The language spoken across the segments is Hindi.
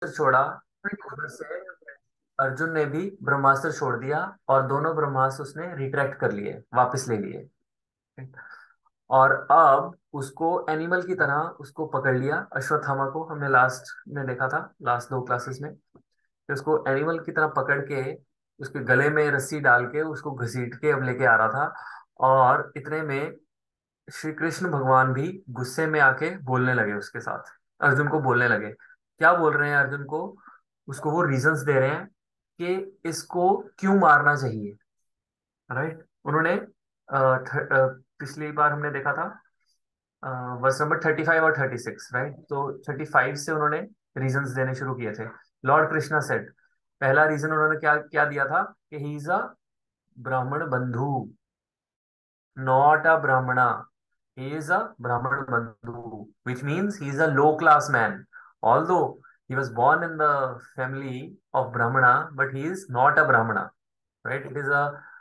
छोड़ा उधर से, अर्जुन ने भी ब्रह्मास्त्र छोड़ दिया और दोनों ब्रह्मास्त्र उसने रिट्रैक्ट कर लिए, वापस ले लिए। और अब उसको एनिमल की तरह उसको पकड़ लिया, अश्वत्थामा को हमने लास्ट में देखा था, लास्ट दो क्लासेस में, कि उसको एनिमल की तरह पकड़ के उसके गले में रस्सी डाल के उसको घसीट के अब लेके आ रहा था। और इतने में श्री कृष्ण भगवान भी गुस्से में आके बोलने लगे उसके साथ, अर्जुन को बोलने लगे। क्या बोल रहे हैं अर्जुन को? उसको वो रीजंस दे रहे हैं कि इसको क्यों मारना चाहिए। राइट, उन्होंने पिछली बार हमने देखा था वर्स नंबर 35 और 36, राइट? तो 35 से उन्होंने रीजंस देने शुरू किए थे। लॉर्ड कृष्णा सेड, पहला रीजन उन्होंने क्या क्या दिया था, कि ही इज अ ब्राह्मण बंधु, नॉट अ ब्राह्मणा। he is a Brahman Bandhu, which means he is a low class man. Although he was born in the family of Brahmana, but he is not a Brahmana, right? It is a,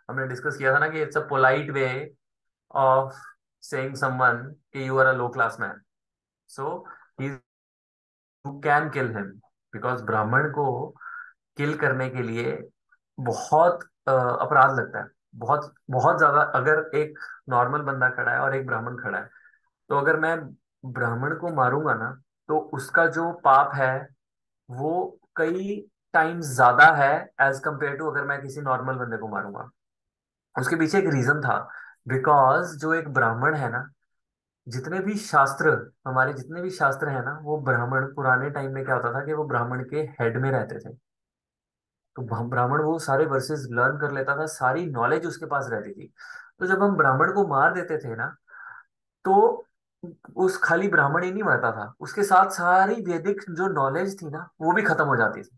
हमने डिस्कस किया था ना कि it's a polite way of saying someone कि you are a low class man. So he, you can kill him because ब्राह्मण को किल करने के लिए बहुत अपराध लगता है, बहुत बहुत ज्यादा। अगर एक नॉर्मल बंदा खड़ा है और एक ब्राह्मण खड़ा है, तो अगर मैं ब्राह्मण को मारूंगा ना, तो उसका जो पाप है वो कई टाइम्स ज्यादा है एज कंपेयर टू अगर मैं किसी नॉर्मल बंदे को मारूंगा। उसके पीछे एक रीजन था, बिकॉज जो एक ब्राह्मण है ना, जितने भी शास्त्र, हमारे जितने भी शास्त्र है ना, वो ब्राह्मण, पुराने टाइम में क्या होता था कि वो ब्राह्मण के हेड में रहते थे। तो ब्राह्मण वो सारे वर्सेस लर्न कर लेता था, सारी नॉलेज उसके पास रहती थी। तो जब हम ब्राह्मण को मार देते थे ना, तो उस खाली ब्राह्मण ही नहीं मरता था, उसके साथ सारी वैदिक जो नॉलेज थी ना वो भी खत्म हो जाती थी।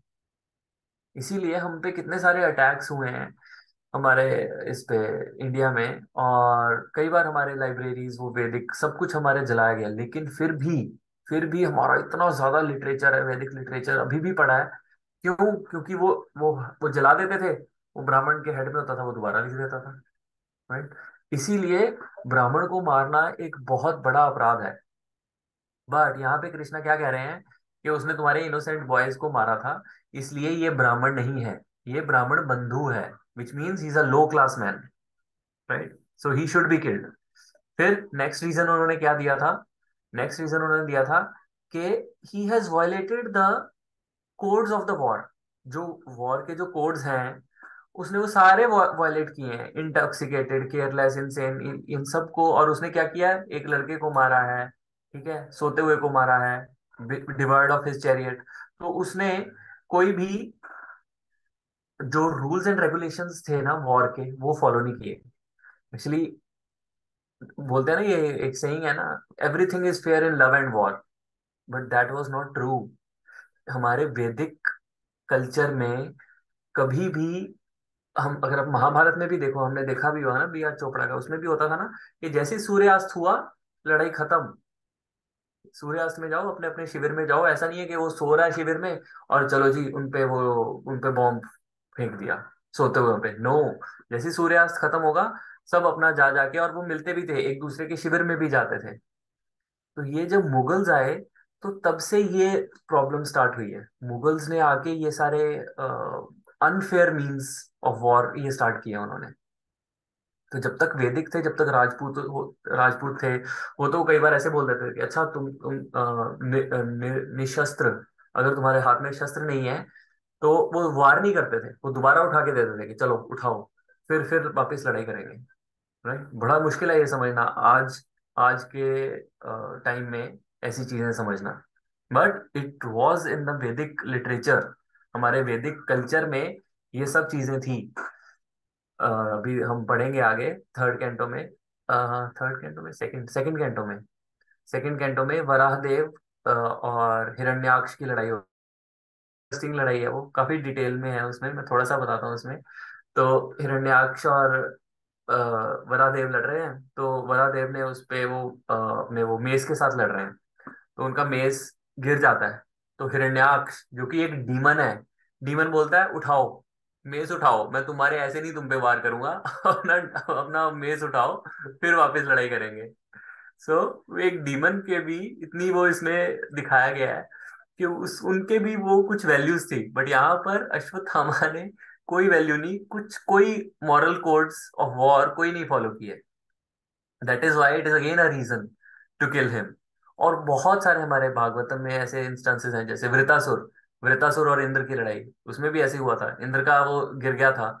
इसीलिए हम पे कितने सारे अटैक्स हुए हैं हमारे इस पे, इंडिया में। और कई बार हमारे लाइब्रेरीज वो वैदिक सब कुछ हमारे जलाया गया, लेकिन फिर भी हमारा इतना ज्यादा लिटरेचर है, वैदिक लिटरेचर अभी भी पड़ा है। क्यों? क्योंकि वो जला देते थे, वो ब्राह्मण के हेड में होता था, वो दोबारा लिख देता था। राइट, इसीलिए ब्राह्मण को मारना एक बहुत बड़ा अपराध है। बट यहाँ पे कृष्णा क्या कह रहे हैं, कि उसने तुम्हारे इनोसेंट बॉयज को मारा था, इसलिए ये ब्राह्मण नहीं है, ये ब्राह्मण बंधु है, which means he is a low class man. Right, so he should be killed. फिर नेक्स्ट रीजन उन्होंने क्या दिया था? नेक्स्ट रीजन उन्होंने दिया था कि he has violated the codes of the war. जो वॉर के जो कोड्स हैं, उसने वो सारे वायलेट किए हैं, इंटॉक्सिकेटेड, केयरलेस, इनसेन, इन सब को। और उसने क्या किया है, एक लड़के को मारा है, ठीक है, सोते हुए को मारा है, डिवाइड ऑफ हिज चैरियट। तो उसने कोई भी जो रूल्स एंड रेगुलेशंस थे ना वॉर के, वो फॉलो नहीं किए। एक्चुअली बोलते हैं ना, ये एक सेइंग है ना, everything is fair in love and war, but that was not true. हमारे वैदिक कल्चर में कभी भी, हम अगर आप महाभारत में भी देखो, हमने देखा भी हुआ ना, बी आर चोपड़ा का, उसमें भी होता था ना कि जैसे ही सूर्यास्त हुआ, लड़ाई खत्म। सूर्यास्त में जाओ, अपने अपने शिविर में जाओ। ऐसा नहीं है कि वो सो रहा है शिविर में और चलो जी उन पे बॉम्ब फेंक दिया सोते हुए पे, नो। जैसे ही सूर्यास्त खत्म होगा, सब अपना जा जाके, और वो मिलते भी थे, एक दूसरे के शिविर में भी जाते थे। तो ये जब मुगल्स आए, तो तब से ये प्रॉब्लम स्टार्ट हुई है। मुगल्स ने आके ये सारे अनफेयर मीन्स ऑफ वॉर ये स्टार्ट किए उन्होंने। तो जब तक वैदिक थे, जब तक राजपूत थे, वो तो कई बार ऐसे बोल देते थे कि अच्छा तुम निशस्त्र, अगर तुम्हारे हाथ में शस्त्र नहीं है, तो वो वार नहीं करते थे, वो दोबारा उठा के देते थे कि चलो उठाओ, फिर वापस लड़ाई करेंगे। राइट, बड़ा मुश्किल है ये समझना आज, आज के टाइम में ऐसी चीजें समझना। But it was in the वैदिक लिटरेचर, हमारे वैदिक कल्चर में ये सब चीजें थी। अभी हम पढ़ेंगे आगे थर्ड कैंटो में, थर्ड कैंटो में, सेकंड सेकंड कैंटो में, सेकंड कैंटो में वराहदेव और हिरण्याक्ष की लड़ाई, इंटरेस्टिंग लड़ाई है वो, काफी डिटेल में है उसमें, मैं थोड़ा सा बताता हूँ उसमें। तो हिरण्याक्ष और अ, वरादेव लड़ रहे हैं, तो वरादेव ने उस पे वो अपने वो मेस के साथ लड़ रहे हैं, तो उनका मेस गिर जाता है। तो हिरण्याक्ष जो कि एक डीमन है, डीमन बोलता है उठाओ, मेस उठाओ, मैं तुम्हारे ऐसे नहीं तुम पे वार करूंगा अपना अपना मेस उठाओ, फिर वापस लड़ाई करेंगे। सो एक डीमन के भी इतनी वो इसमें दिखाया गया है कि उस उनके भी वो कुछ वैल्यूज थी, बट यहाँ पर अश्वत्थामा ने कोई वैल्यू नहीं, कुछ कोई मॉरल कोड्स ऑफ वॉर कोई नहीं फॉलो किए। That is why it is again a reason to kill him. और बहुत सारे हमारे भागवतम में ऐसे इंस्टेंसेस हैं, जैसे वृतासुर, वृतासुर और इंद्र की लड़ाई, उसमें भी ऐसे ही हुआ था। इंद्र का वो गिर गया था,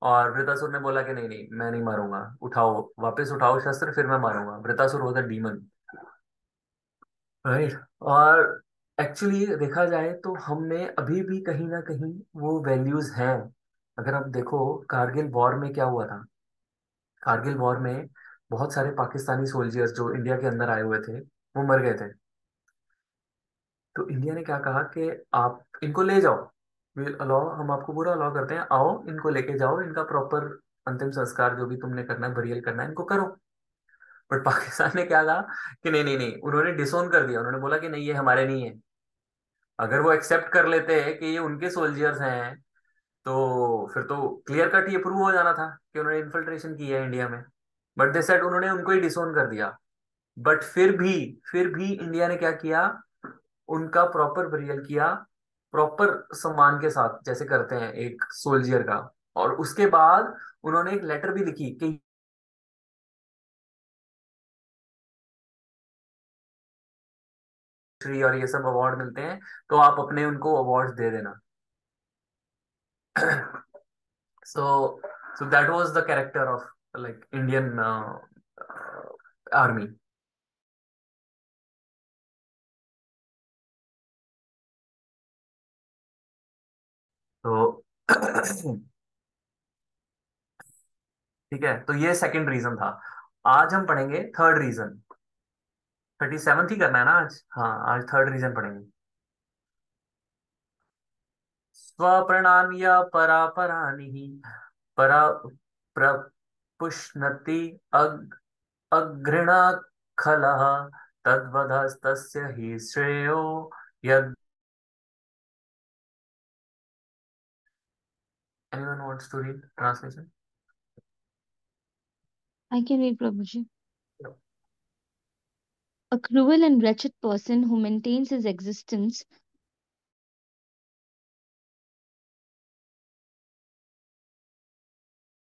और वृतासुर ने बोला कि नहीं नहीं मैं नहीं मारूंगा, उठाओ वापस उठाओ शस्त्र फिर मैं मारूंगा। Vritrasura was a demon, right. और एक्चुअली देखा जाए तो हमने अभी भी कहीं ना कहीं वो वैल्यूज हैं। अगर आप देखो कारगिल वॉर में क्या हुआ था, कारगिल वॉर में बहुत सारे पाकिस्तानी सोल्जर्स जो इंडिया के अंदर आए हुए थे वो मर गए थे। तो इंडिया ने क्या कहा कि आप इनको ले जाओ, विल अलाउ, हम आपको पूरा अलाउ करते हैं, आओ इनको लेके जाओ, इनका प्रॉपर अंतिम संस्कार जो भी तुमने करना है, बरियल करना है, इनको करो। बट पाकिस्तान ने क्या कहा कि नहीं नहीं नहीं, उन्होंने डिसोन कर दिया, उन्होंने बोला कि नहीं ये हमारे नहीं है। अगर वो एक्सेप्ट कर लेते हैं कि ये उनके सोल्जर्स हैं, तो फिर तो क्लियर कट ये प्रूव हो जाना था कि उन्होंने इन्फिल्ट्रेशन की है इंडिया में। बट दे सेड उन्होंने उनको ही डिसोन कर दिया। बट फिर भी इंडिया ने क्या किया, उनका प्रॉपर बरियल किया, प्रॉपर सम्मान के साथ जैसे करते हैं एक सोल्जियर का। और उसके बाद उन्होंने एक लेटर भी लिखी कि श्री और ये सब अवार्ड मिलते हैं, तो आप अपने उनको अवार्ड दे देना। So so that was the character of like Indian army. तो ठीक है, तो ये सेकंड रीजन था। आज हम पढ़ेंगे थर्ड रीजन। 37th ही करना है ना आज, हाँ आज थर्ड रीजन पढ़ेंगे। स्वप्रणाम्य परापरानि परा प्रपुष्णति अघृणा खलः तद्वधस्तस्य हि श्रेयो यद। anyone wants to read translation? I can read, Prabhuji. A cruel and wretched person who maintains his existence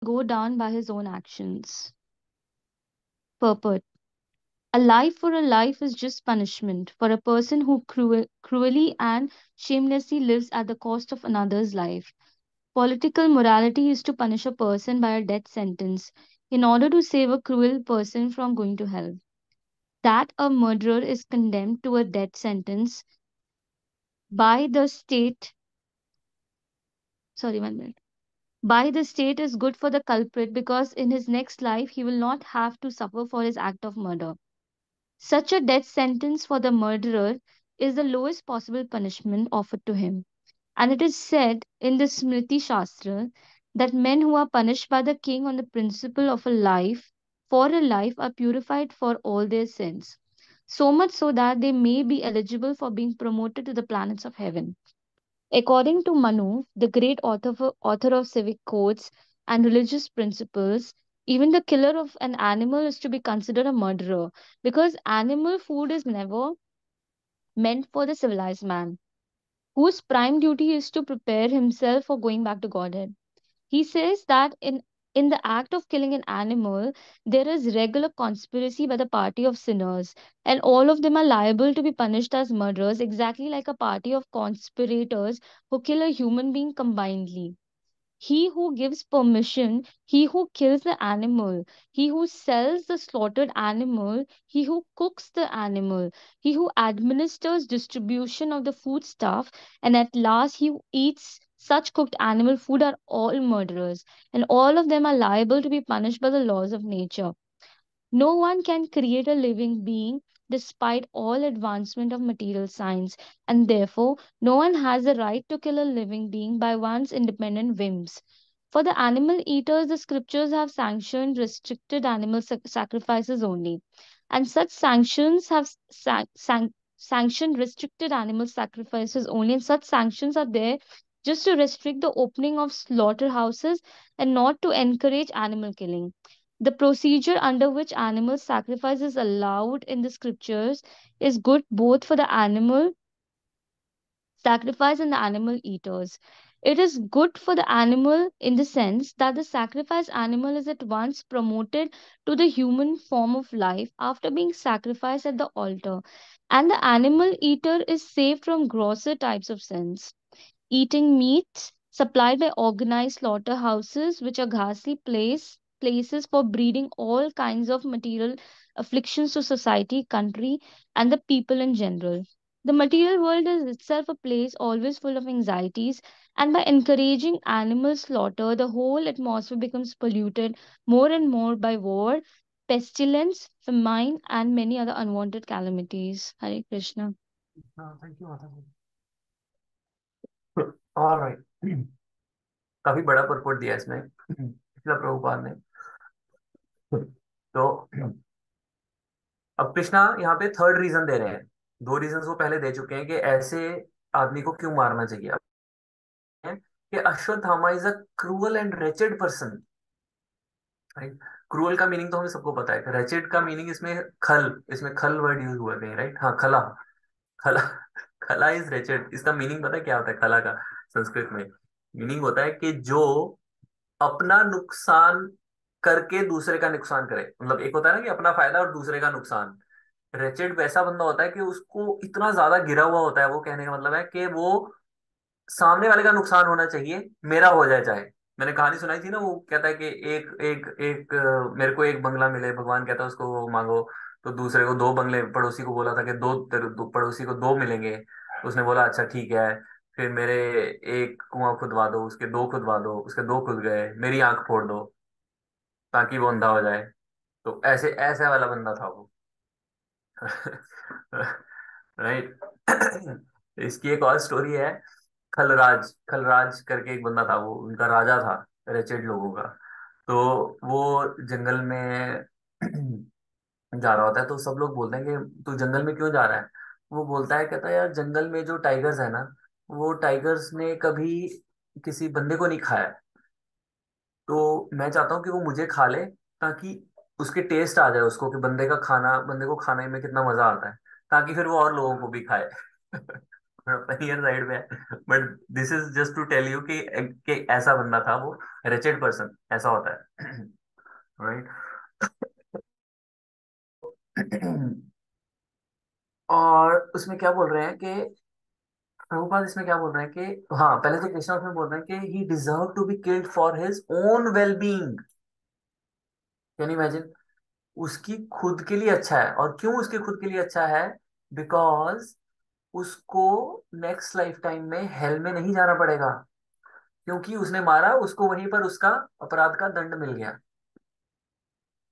go down by his own actions. Purport. A life for a life is just punishment for a person who cruelly and shamelessly lives at the cost of another's life. Political morality is to punish a person by a death sentence in order to save a cruel person from going to hell. That a murderer is condemned to a death sentence by the state, sorry, 1 minute, by the state is good for the culprit because in his next life he will not have to suffer for his act of murder. Such a death sentence for the murderer is the lowest possible punishment offered to him. And it is said in the Smriti Shastra that men who are punished by the king on the principle of a life for a life are purified for all their sins, so much so that they may be eligible for being promoted to the planets of heaven. According to Manu, the great author of civic codes and religious principles, even the killer of an animal is to be considered a murderer because animal food is never meant for the civilized man, whose prime duty is to prepare himself for going back to Godhead. He says that in the act of killing an animal, there is regular conspiracy by the party of sinners, and all of them are liable to be punished as murderers, exactly like a party of conspirators who kill a human being combinedly. He who gives permission, he who kills the animal, he who sells the slaughtered animal, he who cooks the animal, he who administers distribution of the food stuff, and at last he who eats such cooked animal food are all murderers, and all of them are liable to be punished by the laws of nature. No one can create a living being despite all advancement of material science, and therefore no one has the right to kill a living being by one's independent whims. For the animal eaters, the scriptures have sanctioned restricted animal sacrifices only, and such sanctions have sanctioned restricted animal sacrifices only, and such sanctions are there just to restrict the opening of slaughterhouses and not to encourage animal killing. The procedure under which animal sacrifice is allowed in the scriptures is good both for the animal sacrifice and the animal eaters. It is good for the animal in the sense that the sacrificed animal is at once promoted to the human form of life after being sacrificed at the altar, and the animal eater is saved from grosser types of sins. Eating meats supplied by organized slaughterhouses, which are ghastly places for breeding all kinds of material afflictions to society, country, and the people in general. The material world is itself a place always full of anxieties, and by encouraging animal slaughter, the whole atmosphere becomes polluted more and more by war, pestilence, famine, and many other unwanted calamities. Hare Krishna. हाँ, थैंक यू माता जी। ऑलराइट। काफी बड़ा परपोर्ट दिया इसमें शिला प्रभुपाद ने। तो अब कृष्णा यहाँ पे थर्ड रीजन दे रहे हैं। दो रीजन वो पहले दे चुके हैं कि ऐसे आदमी को क्यों मारना चाहिए। अब है कि Ashwatthama is a cruel and wretched person. Right. Cruel का मीनिंग तो हमें सबको पता है, रेचेड का मीनिंग इसमें खल वर्ड यूज हुआ है, राइट। हाँ, खला। खला। खला इज रेचेड। इसका मीनिंग पता है क्या होता है खला का? संस्कृत में मीनिंग होता है कि जो अपना नुकसान करके दूसरे का नुकसान करे। मतलब एक होता है ना कि अपना फायदा और दूसरे का नुकसान। रेचेड वैसा बंदा होता है कि उसको इतना ज्यादा गिरा हुआ होता है। वो कहने का मतलब है कि वो सामने वाले का नुकसान होना चाहिए, मेरा हो जाए चाहे। मैंने कहानी सुनाई थी ना, वो कहता है कि एक एक एक मेरे को एक बंगला मिले, भगवान कहता है उसको वो मांगो। तो दूसरे को दो बंगले, पड़ोसी को बोला था कि पड़ोसी को दो मिलेंगे। तो उसने बोला अच्छा ठीक है। फिर मेरे एक कुआं खुदवा दो, उसके दो खुदवा दो, उसके दो खुद गए, मेरी आंख फोड़ दो ताकि वो अंधा हो जाए। तो ऐसे ऐसे वाला बंदा था वो। राइट। इसकी एक और स्टोरी है। खलराज खलराज करके एक बंदा था, वो उनका राजा था रेचेड लोगों का। तो वो जंगल में जा रहा होता है, तो सब लोग बोलते हैं कि तू जंगल में क्यों जा रहा है। वो बोलता है, कहता है यार जंगल में जो टाइगर्स है ना, वो टाइगर्स ने कभी किसी बंदे को नहीं खाया है। तो मैं चाहता हूँ कि वो मुझे खा ले, ताकि उसके टेस्ट आ जाए उसको कि बंदे को खाने में कितना मजा आता है, ताकि फिर वो और लोगों को भी खाए। फनीयर साइड में है, but this is just to tell you कि ऐसा बंदा था वो। रेचेड पर्सन ऐसा होता है। राइट। और उसमें क्या बोल रहे हैं कि प्रभुपाद इसमें क्या बोल रहे हैं कि हाँ, पहले तो कृष्णा उसमें बोल रहे हैं कि he deserve to be killed for his own well being. Can imagine. उसकी खुद के लिए अच्छा है। और क्यों उसके खुद के लिए अच्छा है? बिकॉज उसको नेक्स्ट लाइफ टाइम में हेल में नहीं जाना पड़ेगा। क्योंकि उसने मारा उसको, वहीं पर उसका अपराध का दंड मिल गया।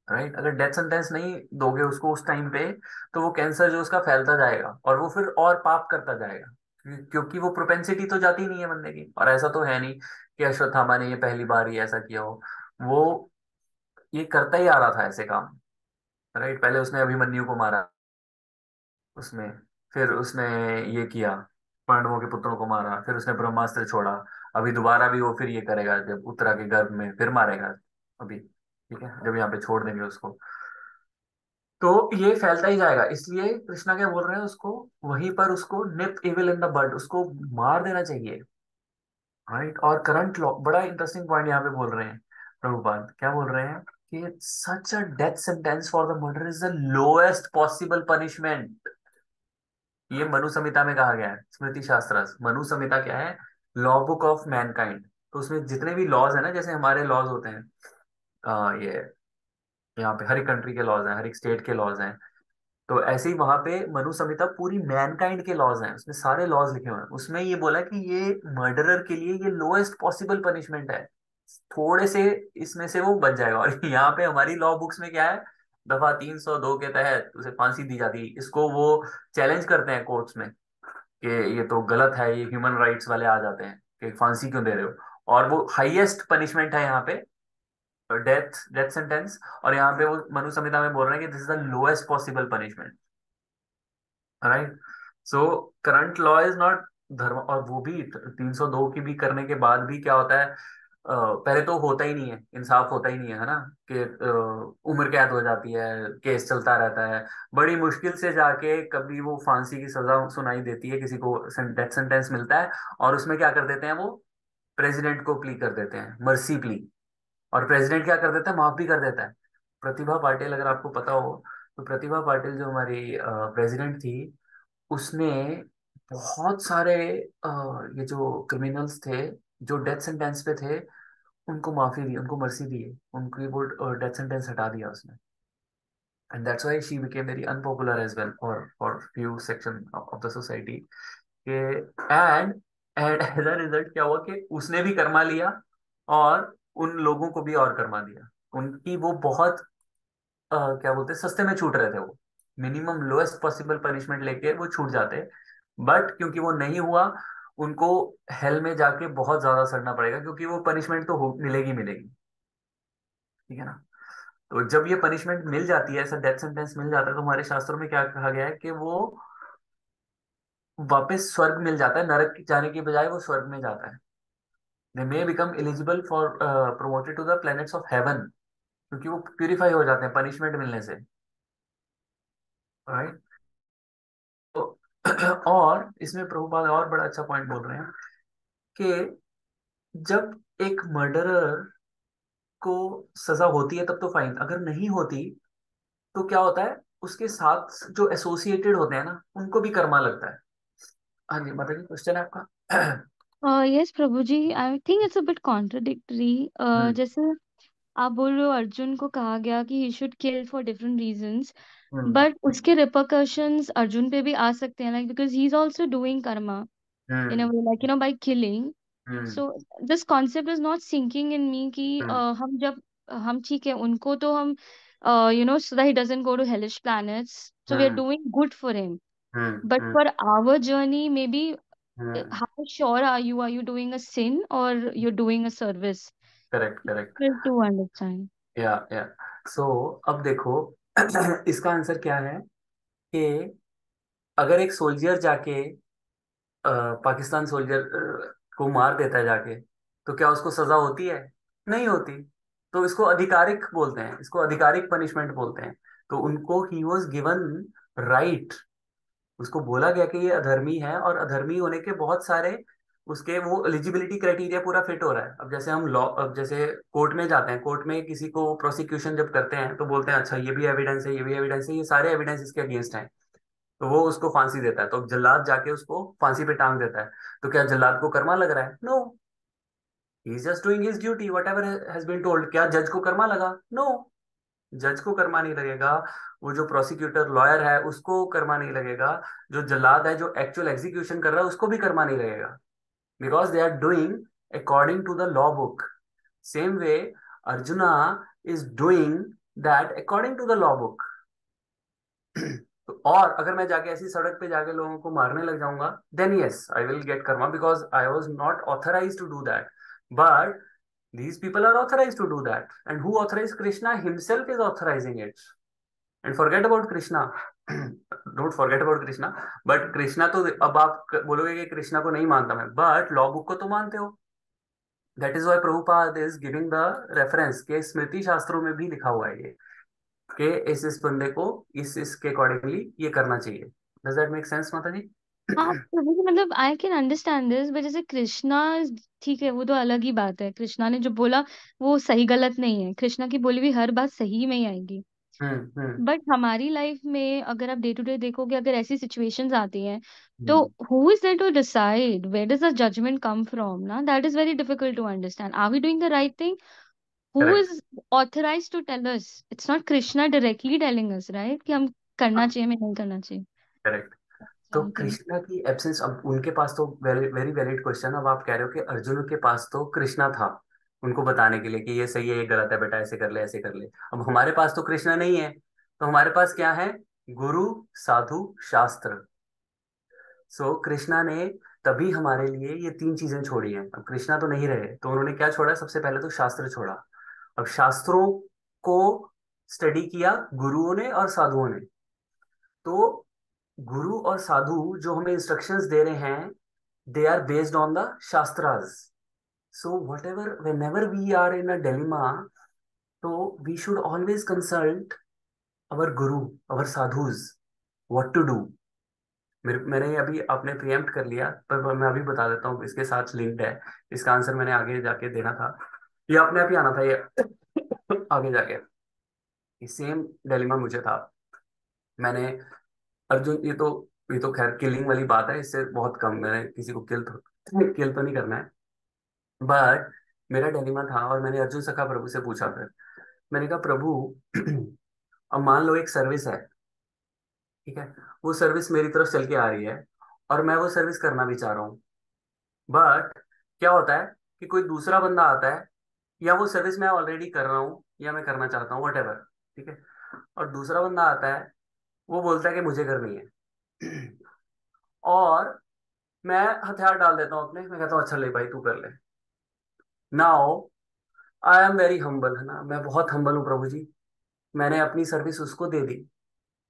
राइट। अगर डेथ सेंटेंस नहीं दोगे उसको उस टाइम पे, तो वो कैंसर जो उसका फैलता जाएगा और वो फिर और पाप करता जाएगा। क्योंकि वो प्रोपेंसिटी तो जाती नहीं है बंदे की। और ऐसा तो है नहीं कि अश्वत्थामा ने ये पहली बार ही ऐसा किया हो। वो ये करता ही आ रहा था ऐसे काम। राइट। पहले उसने अभिमन्यु को मारा उसमें, फिर उसने ये किया, पांडवों के पुत्रों को मारा, फिर उसने ब्रह्मास्त्र छोड़ा। अभी दोबारा भी वो फिर ये करेगा, जब उत्तरा के गर्भ में फिर मारेगा अभी। ठीक है, जब यहाँ पे छोड़ देंगे उसको, तो ये फैलता ही जाएगा। इसलिए कृष्णा क्या बोल रहे हैं उसको, वहीं पर उसको निप इविल इन द बड, उसको मार देना चाहिए। राइट। और करंट लॉ, बड़ा इंटरेस्टिंग पॉइंट यहाँ पे बोल रहे हैं प्रभुपाद। क्या बोल रहे हैं कि such a death sentence for the murder is the lowest possible punishment. ये मनु संहिता में कहा गया है, स्मृति शास्त्र। मनु संहिता क्या है? Law book of Mankind. तो उसमें जितने भी लॉज है ना, जैसे हमारे लॉज होते हैं, ये यहाँ पे हर एक कंट्री के लॉज हैं, हर एक स्टेट के लॉज हैं। तो ऐसे ही वहां पे मनु संहिता पूरी मैनकाइंड के लॉज हैं, उसमें सारे लॉज लिखे हुए हैं। उसमें ये बोला कि ये मर्डरर के लिए ये लोएस्ट पॉसिबल पनिशमेंट है। थोड़े से इसमें से वो बच जाएगा। और यहाँ पे हमारी लॉ बुक्स में क्या है? दफा 302 के तहत उसे फांसी दी जाती है। इसको वो चैलेंज करते हैं कोर्ट्स में कि ये तो गलत है। ये ह्यूमन राइट्स वाले आ जाते हैं कि फांसी क्यों दे रहे हो। और वो हाईएस्ट पनिशमेंट है यहाँ पे, डेथ डेथ सेंटेंस। और यहाँ पे वो मनु संहिता में बोल रहे हैं कि this is the lowest possible punishment. Right. So current law is not धर्म। और वो भी 302 की भी करने के बाद भी क्या होता है? पहले तो होता ही नहीं है, इंसाफ होता ही नहीं है ना, कि उम्र कैद हो जाती है, केस चलता रहता है, बड़ी मुश्किल से जाके कभी वो फांसी की सजा सुनाई देती है, किसी को डेथ सेंटेंस मिलता है, और उसमें क्या कर देते हैं वो, प्रेसिडेंट को प्ली कर देते हैं, मर्सी प्ली। और प्रेसिडेंट क्या कर देता है, माफ भी कर देता है। प्रतिभा पाटिल, अगर आपको पता हो, तो प्रतिभा पाटिल जो हमारी प्रेसिडेंट थी, उसने बहुत सारे ये जो क्रिमिनल्स थे, जो डेथ सेंटेंस पे थे, उनको माफी दी, उनको मर्सी दी, उनकी वो डेथ सेंटेंस हटा दिया उसने। And that's why she became very unpopular as well for few section of the society के। And and as a result क्या हुआ कि उसने भी कर्मा लिया, और उन लोगों को भी और कर्मा दिया। उनकी वो बहुत क्या बोलते हैं, सस्ते में छूट रहे थे वो, मिनिमम लोएस्ट पॉसिबल पनिशमेंट लेके वो छूट जाते। बट क्योंकि वो नहीं हुआ, उनको हेल में जाके बहुत ज्यादा सड़ना पड़ेगा, क्योंकि वो पनिशमेंट तो मिलेगी मिलेगी। ठीक है ना। तो जब ये पनिशमेंट मिल जाती है, ऐसा डेथ सेंटेंस मिल जाता है, तो हमारे शास्त्रों में क्या कहा गया है कि वो वापस स्वर्ग मिल जाता है, नरक जाने की बजाय वो स्वर्ग में जाता है। They may become eligible for promoted to the planets of heaven, क्योंकि वो प्यूरिफाई हो जाते हैं पनिशमेंट मिलने से। राइट। तो और इसमें प्रभुपाद और बड़ा अच्छा पॉइंट बोल रहे हैं कि जब एक मर्डरर को सजा होती है तब तो फाइन, अगर नहीं होती तो क्या होता है, उसके साथ जो एसोसिएटेड होते हैं ना, उनको भी कर्मा लगता है। हाँ जी माता जी, क्वेश्चन है आपका। यस प्रभु जी, I think it's a bit contradictory. Hmm. जैसे आप बोल रहे हो अर्जुन को कहा गया कि he should kill for different reasons, hmm. But उसके रिpercussions अर्जुन पे भी आ सकते हैं, like because he is also doing karma in a hmm. Way, like by killing. Hmm. So this concept is not sinking in me कि हम्म। हम जब हम ठीक है उनको तो हम so that he doesn't go to hellish planets, so we are hmm. Doing good for him, but hmm. For our journey may be hmm. how sure are you doing a sin or you're doing a service? Correct correct. Difficult to understand. या सो अब देखो, इसका आंसर क्या है कि अगर एक सोल्जर जाके पाकिस्तान सोल्जर को मार देता है जाके, तो क्या उसको सजा होती है? नहीं होती। तो इसको आधिकारिक बोलते हैं, इसको आधिकारिक पनिशमेंट बोलते हैं। तो उनको ही वॉज गिवन राइट, उसको बोला गया कि ये अधर्मी है, और अधर्मी होने के बहुत सारे उसके वो एलिजिबिलिटी क्राइटेरिया पूरा फिट हो रहा है। अब जैसे हम लॉ, अब जैसे कोर्ट में जाते हैं, कोर्ट में किसी को प्रोसिक्यूशन जब करते हैं तो बोलते हैं अच्छा ये भी एविडेंस है, ये भी एविडेंस है, ये सारे एविडेंस इसके अगेंस्ट हैं, तो वो उसको फांसी देता है। तो जल्लाद जाके उसको फांसी पे टांग देता है। तो क्या जल्लाद को कर्मा लग रहा है? No, he is just doing his duty whatever has been told. क्या जज को कर्मा लगा? नो, जज को कर्मा नहीं लगेगा। वो जो प्रोसिक्यूटर लॉयर है उसको कर्मा नहीं लगेगा। जो जल्लाद है जो एक्चुअल एग्जीक्यूशन कर रहा है उसको भी कर्मा नहीं लगेगा, because they are doing according to the law book. Same way Arjuna is doing that according to the law book. और अगर मैं जाके ऐसी सड़क पे जाके लोगों को मारने लग जाऊंगा, then yes I will get karma, because I was not authorize to do that. But these people are authorized to do that, and who authorized? Krishna himself is authorizing it. And forget about Krishna. Don't forget about Krishna. But Krishna तो, अब आप बोलोगे कि कृष्णा को नहीं मानता मैं, बट लॉ बुक को तो मानते हो। That is why Prabhupada is giving the reference के स्मृति शास्त्रों में भी लिखा हुआ है ये, कि इस बंदे को इसके अकॉर्डिंगली ये करना चाहिए। डज दैट मेक सेंस माता जी? हाँ प्रभु जी, मतलब I can understand this, but जैसे कृष्णा, ठीक है वो तो अलग ही बात है, कृष्णा ने जो बोला वो सही गलत नहीं है, कृष्णा की बोली हुई हर बात सही में ही आएगी। हम्म। बट हमारी लाइफ में अगर आप डे टू डे देखोगे, अगर ऐसी सिचुएशंस आती हैं, तो hmm. Who is there to decide where does the judgement come from ना, that is very difficult to understand. Are we doing the right thing? Who correct is authorised to tell us? It's not Krishna directly telling us, right, कि हम करना चाहिए हमें नहीं करना चाहिए। करेक्ट। तो समथिंग। कृष्णा की एब्सेंस, अब उनके पास तो वेरी वेरी वैलिड क्वेश्चन। अब आप कह रहे हो कि अर्जुन के पास तो कृष्णा था उनको बताने के लिए कि ये सही है ये गलत है बेटा, ऐसे कर ले ऐसे कर ले। अब हमारे पास तो कृष्णा नहीं है, तो हमारे पास क्या है? गुरु, साधु, शास्त्र। सो कृष्णा ने तभी हमारे लिए ये तीन चीजें छोड़ी हैं। अब कृष्णा तो नहीं रहे, तो उन्होंने क्या छोड़ा? सबसे पहले तो शास्त्र छोड़ा। अब शास्त्रों को स्टडी किया गुरुओं ने और साधुओं ने। तो गुरु और साधु जो हमें इंस्ट्रक्शंस दे रहे हैं, they are based on the shastras. So whatever, whenever we are in a dilemma, so we should always consult our guru, our sadhus, what to do. मैंने अभी आपने प्रिएम्प्ट कर लिया, पर मैं अभी बता देता हूँ, इसके साथ लिंक्ड है। इसका आंसर मैंने आगे जाके देना था, ये अपने आप ही आना था ये आगे जाके। ये सेम डिलेमा मुझे था। मैंने अर्जुन, ये तो खैर किलिंग वाली बात है, इससे बहुत कम, मैंने किसी को किल तो नहीं करना है। बट मेरा डिलेमा था, और मैंने अर्जुन सखा प्रभु से पूछा फिर। मैंने कहा प्रभु, अब मान लो एक सर्विस है, ठीक है, वो सर्विस मेरी तरफ चल के आ रही है, और मैं वो सर्विस करना भी चाह रहा हूँ। बट क्या होता है कि कोई दूसरा बंदा आता है, या वो सर्विस मैं ऑलरेडी कर रहा हूँ या मैं करना चाहता हूँ, वट एवर, ठीक है, और दूसरा बंदा आता है, वो बोलता है कि मुझे करनी है और मैं हथियार डाल देता हूँ अपने, मैं कहता हूँ अच्छा ले भाई तू कर ले। Now I am very humble, है ना, मैं बहुत हम्बल हूँ प्रभु जी, मैंने अपनी सर्विस उसको दे दी,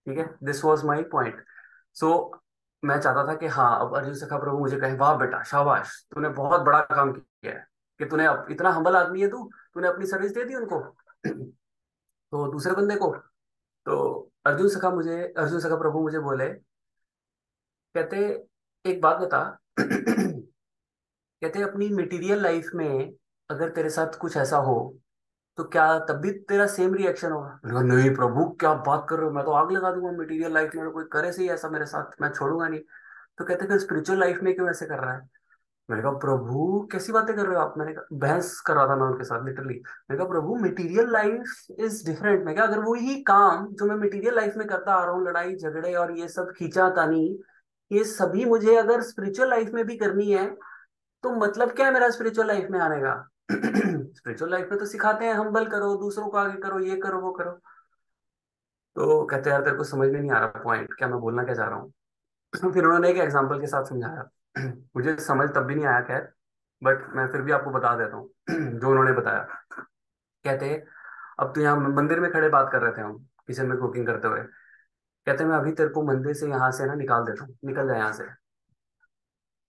ठीक है, दिस वॉज माई पॉइंट। सो मैं चाहता था कि हाँ, अब अर्जुन सखा प्रभु मुझे कहे वाह बेटा शाबाश, तूने बहुत बड़ा काम किया है, कि तूने इतना हम्बल आदमी है तू, तूने अपनी सर्विस दे दी उनको तो दूसरे बंदे को। तो अर्जुन सखा प्रभु मुझे बोले, कहते एक बात बता कहते अपनी मटेरियल लाइफ में अगर तेरे साथ कुछ ऐसा हो, तो क्या तब भी तेरा सेम रिएक्शन होगा? मैंने कहा नहीं प्रभु क्या बात कर रहे हो, मैं तो आग लगा दूंगा मटेरियल लाइफ में, कोई करे सही ऐसा मेरे साथ, मैं छोड़ूंगा नहीं। तो कहते फिर स्पिरिचुअल लाइफ में क्यों ऐसे कर रहा है? मैंने कहा प्रभु कैसी बातें कर रहे हो आप, मैंने कहा, बहस कर रहा था मैं उनके साथ लिटरली। मैंने कहा प्रभु मटेरियल लाइफ इज डिफरेंट, मैं कहा अगर वो ही काम जो मैं मटेरियल लाइफ में करता आ रहा हूँ, लड़ाई झगड़े और ये सब खींचातानी, ये सभी मुझे अगर स्पिरिचुअल लाइफ में भी करनी है, तो मतलब क्या है मेरा स्पिरिचुअल लाइफ में आने का? स्पिरिचुअल लाइफ में तो सिखाते हैं हम्बल करो, दूसरों को आगे करो, ये करो वो करो। तो कहते हैं यार तेरे को समझ में नहीं आ रहा पॉइंट, क्या मैं बोलना क्या चाह रहा हूँ। फिर उन्होंने एक एग्जांपल के साथ समझाया। मुझे समझ तब भी नहीं आया खैर, बट मैं फिर भी आपको बता देता हूँ जो उन्होंने बताया। कहते अब तो यहाँ मंदिर में खड़े बात कर रहे थे हम, किचन में कुकिंग करते हुए। कहते मैं अभी तेरे को मंदिर से यहाँ से ना निकाल देता हूँ, निकल जाए यहाँ से।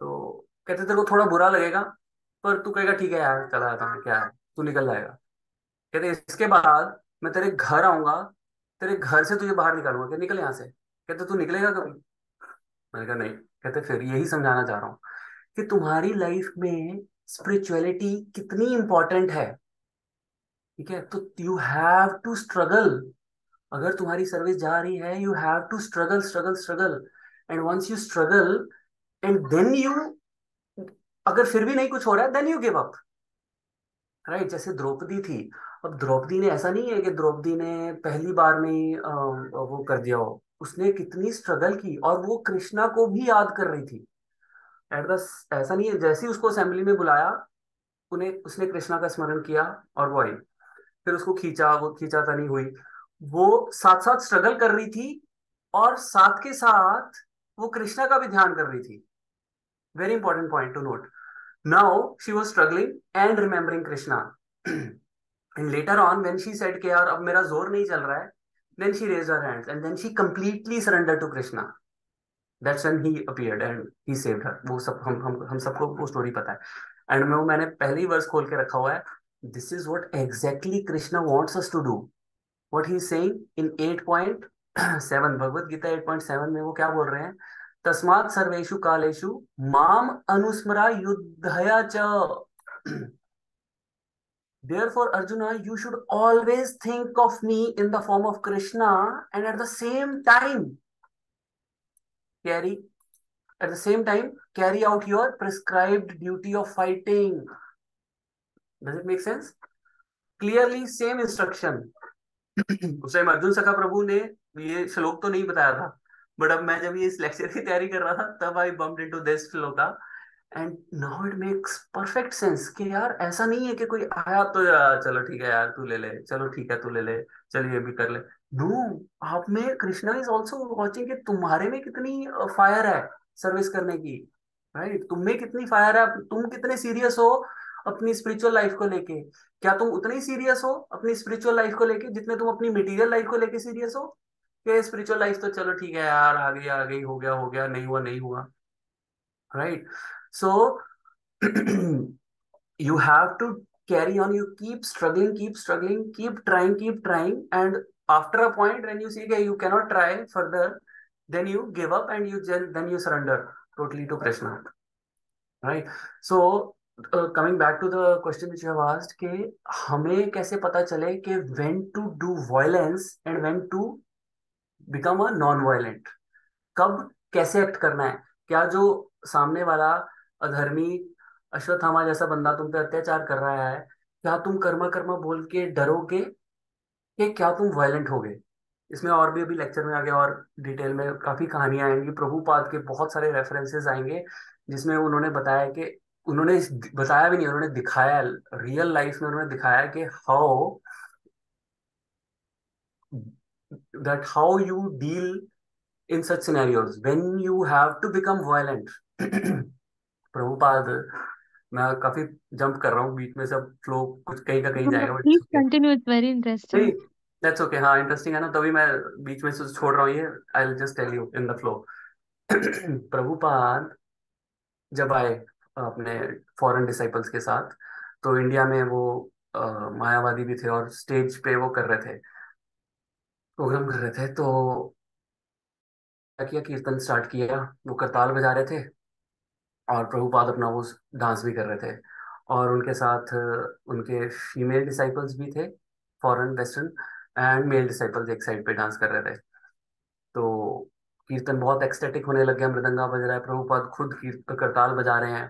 तो कहते तेरे को थोड़ा बुरा लगेगा, पर तू कहेगा ठीक है यार चला जाता हूँ, क्या है, तू निकल जाएगा। कहते इसके बाद मैं तेरे घर आऊंगा, तेरे घर से तुझे बाहर निकालूंगा कि निकल यहाँ से। कहते तू निकलेगा कभी? मैंने कहा नहीं। कहते फिर यही समझाना चाह रहा हूँ कि तुम्हारी लाइफ में स्पिरिचुअलिटी कितनी इंपॉर्टेंट है, ठीक है, तो यू हैव टू स्ट्रगल। अगर तुम्हारी सर्विस जा रही है, you have to struggle struggle struggle, and once you struggle, and then you, अगर फिर भी नहीं कुछ हो रहा है, then you give up. Right, जैसे द्रौपदी थी। अब द्रौपदी ने, ऐसा नहीं है कि द्रौपदी ने पहली बार में ही वो कर दिया हो, उसने कितनी स्ट्रगल की, और वो कृष्णा को भी याद कर रही थी एट द, ऐसा नहीं है, जैसे ही उसको असेंबली में बुलाया, उन्हें उसने कृष्णा का स्मरण किया और वो आई। फिर उसको खींचा, वो खींचा नहीं हुई, वो साथ साथ स्ट्रगल कर रही थी, और साथ के साथ वो कृष्णा का भी ध्यान कर रही थी। Very important point to note. Now she was struggling and remembering Krishna. And later on when she said कि यार अब मेरा जोर नहीं चल रहा है, then she raised her hands and then she completely surrender to Krishna. That's when he appeared and he saved her. वो सब हम सबको वो स्टोरी पता है। एंड मैंने पहले ही वर्स खोल के रखा हुआ है, this is what exactly Krishna wants us to do. What he is saying in 8.7, Bhagavad Gita 8.7 में वो क्या बोल रहे हैं? तस्मात् सर्वेषु कालेषु माम अनुस्मरा युद्धया च। Therefore, Arjuna, you should always think of me in the form of Krishna, and at the same time carry carry out your prescribed duty of fighting. Does it make sense? Clearly, same instruction. उस टाइम अर्जुन सखा प्रभु ने ये श्लोक तो नहीं बताया था, बट अब मैं जब ये इस लेक्चर की तैयारी कर रहा था, तब I bumped into this shloka, and now it makes perfect sense कि यार ऐसा नहीं है कि कोई आया तो यार चलो ठीक है यार तू ले ले, चलो ठीक है तू ले ले, चल ये भी कर ले। नो, आप में कृष्णा इज ऑल्सो वॉचिंग कि तुम्हारे में कितनी फायर है सर्विस करने की। राइट, तुम में कितनी फायर है, तुम कितने सीरियस हो अपनी स्पिरिचुअल लाइफ को लेके। क्या तुम उतने ही सीरियस हो अपनी स्पिरिचुअल लाइफ को लेके जितने तुम अपनी मटेरियल लाइफ को लेके सीरियस हो? कि स्पिरिचुअल लाइफ तो चलो ठीक है यार, आ गई, हो गया, नहीं हुआ नहीं हुआ। Right. So you have to carry on, you keep struggling, keep trying, and after a point when you see that you cannot try further, then you give up and then you surrender totally to Krishna, right? So coming back to the question which you have asked, कि हमें कैसे पता चले कि when to do violence and when to become a non violent, कब कैसे एक्ट करना है? क्या जो सामने वाला अधर्मी अश्वत्थामा जैसा बंदा तुम पे अत्याचार कर रहा है, क्या तुम कर्मा कर्मा बोल के डरोगे कि क्या तुम वायलेंट होगे? इसमें और भी अभी लेक्चर में आगे और डिटेल में काफी कहानियां आएंगी, प्रभुपाद के बहुत सारे रेफरेंसेस आएंगे, जिसमें उन्होंने बताया कि उन्होंने बताया भी नहीं, उन्होंने दिखाया, रियल लाइफ में उन्होंने दिखाया कि how you deal in such scenarios when you have to become violent. Prabhupada, मैं काफी जंप कर रहा हूँ बीच में, सब फ्लो कुछ कहीं का कहीं जाएगा, but Please okay. continue. It's very नहीं, interesting. दैट्स ओके, हाँ इंटरेस्टिंग है ना, तभी मैं बीच में से छोड़ रहा हूँ ये। I will just tell you in the flow. Prabhupada जब आए अपने फॉरेन डिसाइपल्स के साथ, तो इंडिया में वो मायावादी भी थे और स्टेज पे वो कर रहे थे, प्रोग्राम कर रहे थे। तो क्या किया, कीर्तन स्टार्ट किया, वो करताल बजा रहे थे और प्रभुपाद अपना वो डांस भी कर रहे थे, और उनके साथ उनके फीमेल डिसाइपल्स भी थे, foreign western, and male disciples एक साइड पे डांस कर रहे थे। तो कीर्तन बहुत एक्सटेटिक होने लग गया, मृदंगा बज रहा है, प्रभुपाद खुद कीर्तन करताल बजा रहे हैं।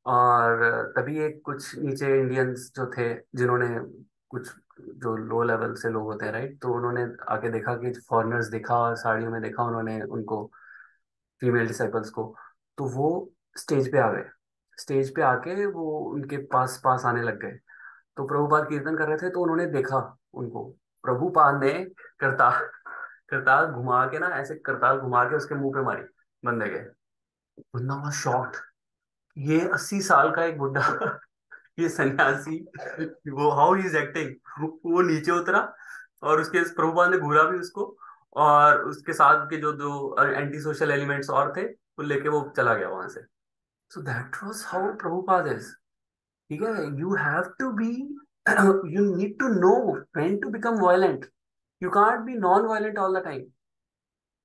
और तभी एक कुछ नीचे इंडियंस जो थे, जिन्होंने कुछ, जो लो लेवल से लोग होते हैं राइट, तो उन्होंने आके देखा कि फॉरेनर्स देखा और साड़ियों में देखा उन्होंने उनको, फीमेल डिसाइपल्स को, तो वो स्टेज पे आ गए। स्टेज पे आके वो उनके पास पास आने लग गए। तो प्रभुपाद कीर्तन कर रहे थे तो उन्होंने देखा उनको। प्रभुपाद ने करताल करताल घुमा के ना, ऐसे करताल घुमा के उसके मुंह पे मारी बंदे के। बंदा वॉज शॉक्ड, ये 80 साल का एक बुढ़ा, ये सन्यासी, वो हाउ ही इज एक्टिंग। वो नीचे उतरा और उसके प्रभुपाद ने घूरा भी उसको, और उसके साथ के जो दो एंटी सोशल एलिमेंट्स और थे, वो लेके वो चला गया वहां से। So that was how Prabhupada is. ठीक है, you have to be, you need to know when to become violent. You can't be non violent all the time,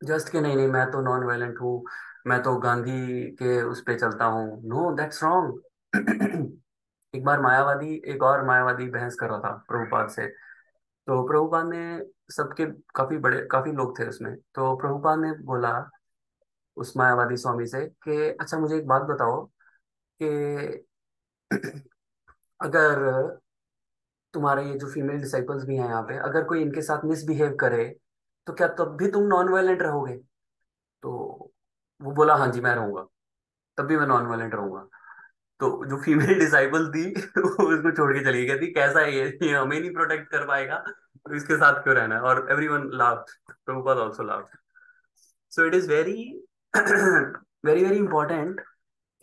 just कि नहीं नहीं मैं तो नॉन वायलेंट हूँ, मैं तो गांधी के उस पे चलता हूँ, नो दैट्स रॉन्ग। एक बार मायावादी, एक और मायावादी बहस कर रहा था प्रभुपाद से। तो प्रभुपाद ने सबके, काफी बड़े काफी लोग थे उसमें, तो प्रभुपाद ने बोला उस मायावादी स्वामी से कि अच्छा मुझे एक बात बताओ कि अगर तुम्हारे ये जो फीमेल डिसाइपल्स भी हैं यहाँ पे, अगर कोई इनके साथ मिसबिहेव करे, तो क्या तब भी तुम नॉन वायलेंट रहोगे? तो वो बोला हाँ जी मैं रहूंगा, तब भी मैं नॉन वायलेंट रहूंगा। तो जो फीमेल डिसाइबल थी वो उसको छोड़ के चली गई, कहती कैसा है ये हमें नहीं प्रोटेक्ट कर पाएगा, तो इसके साथ क्यों रहना है? और everyone laughed, Prabhupada also laughed. So it is very very very important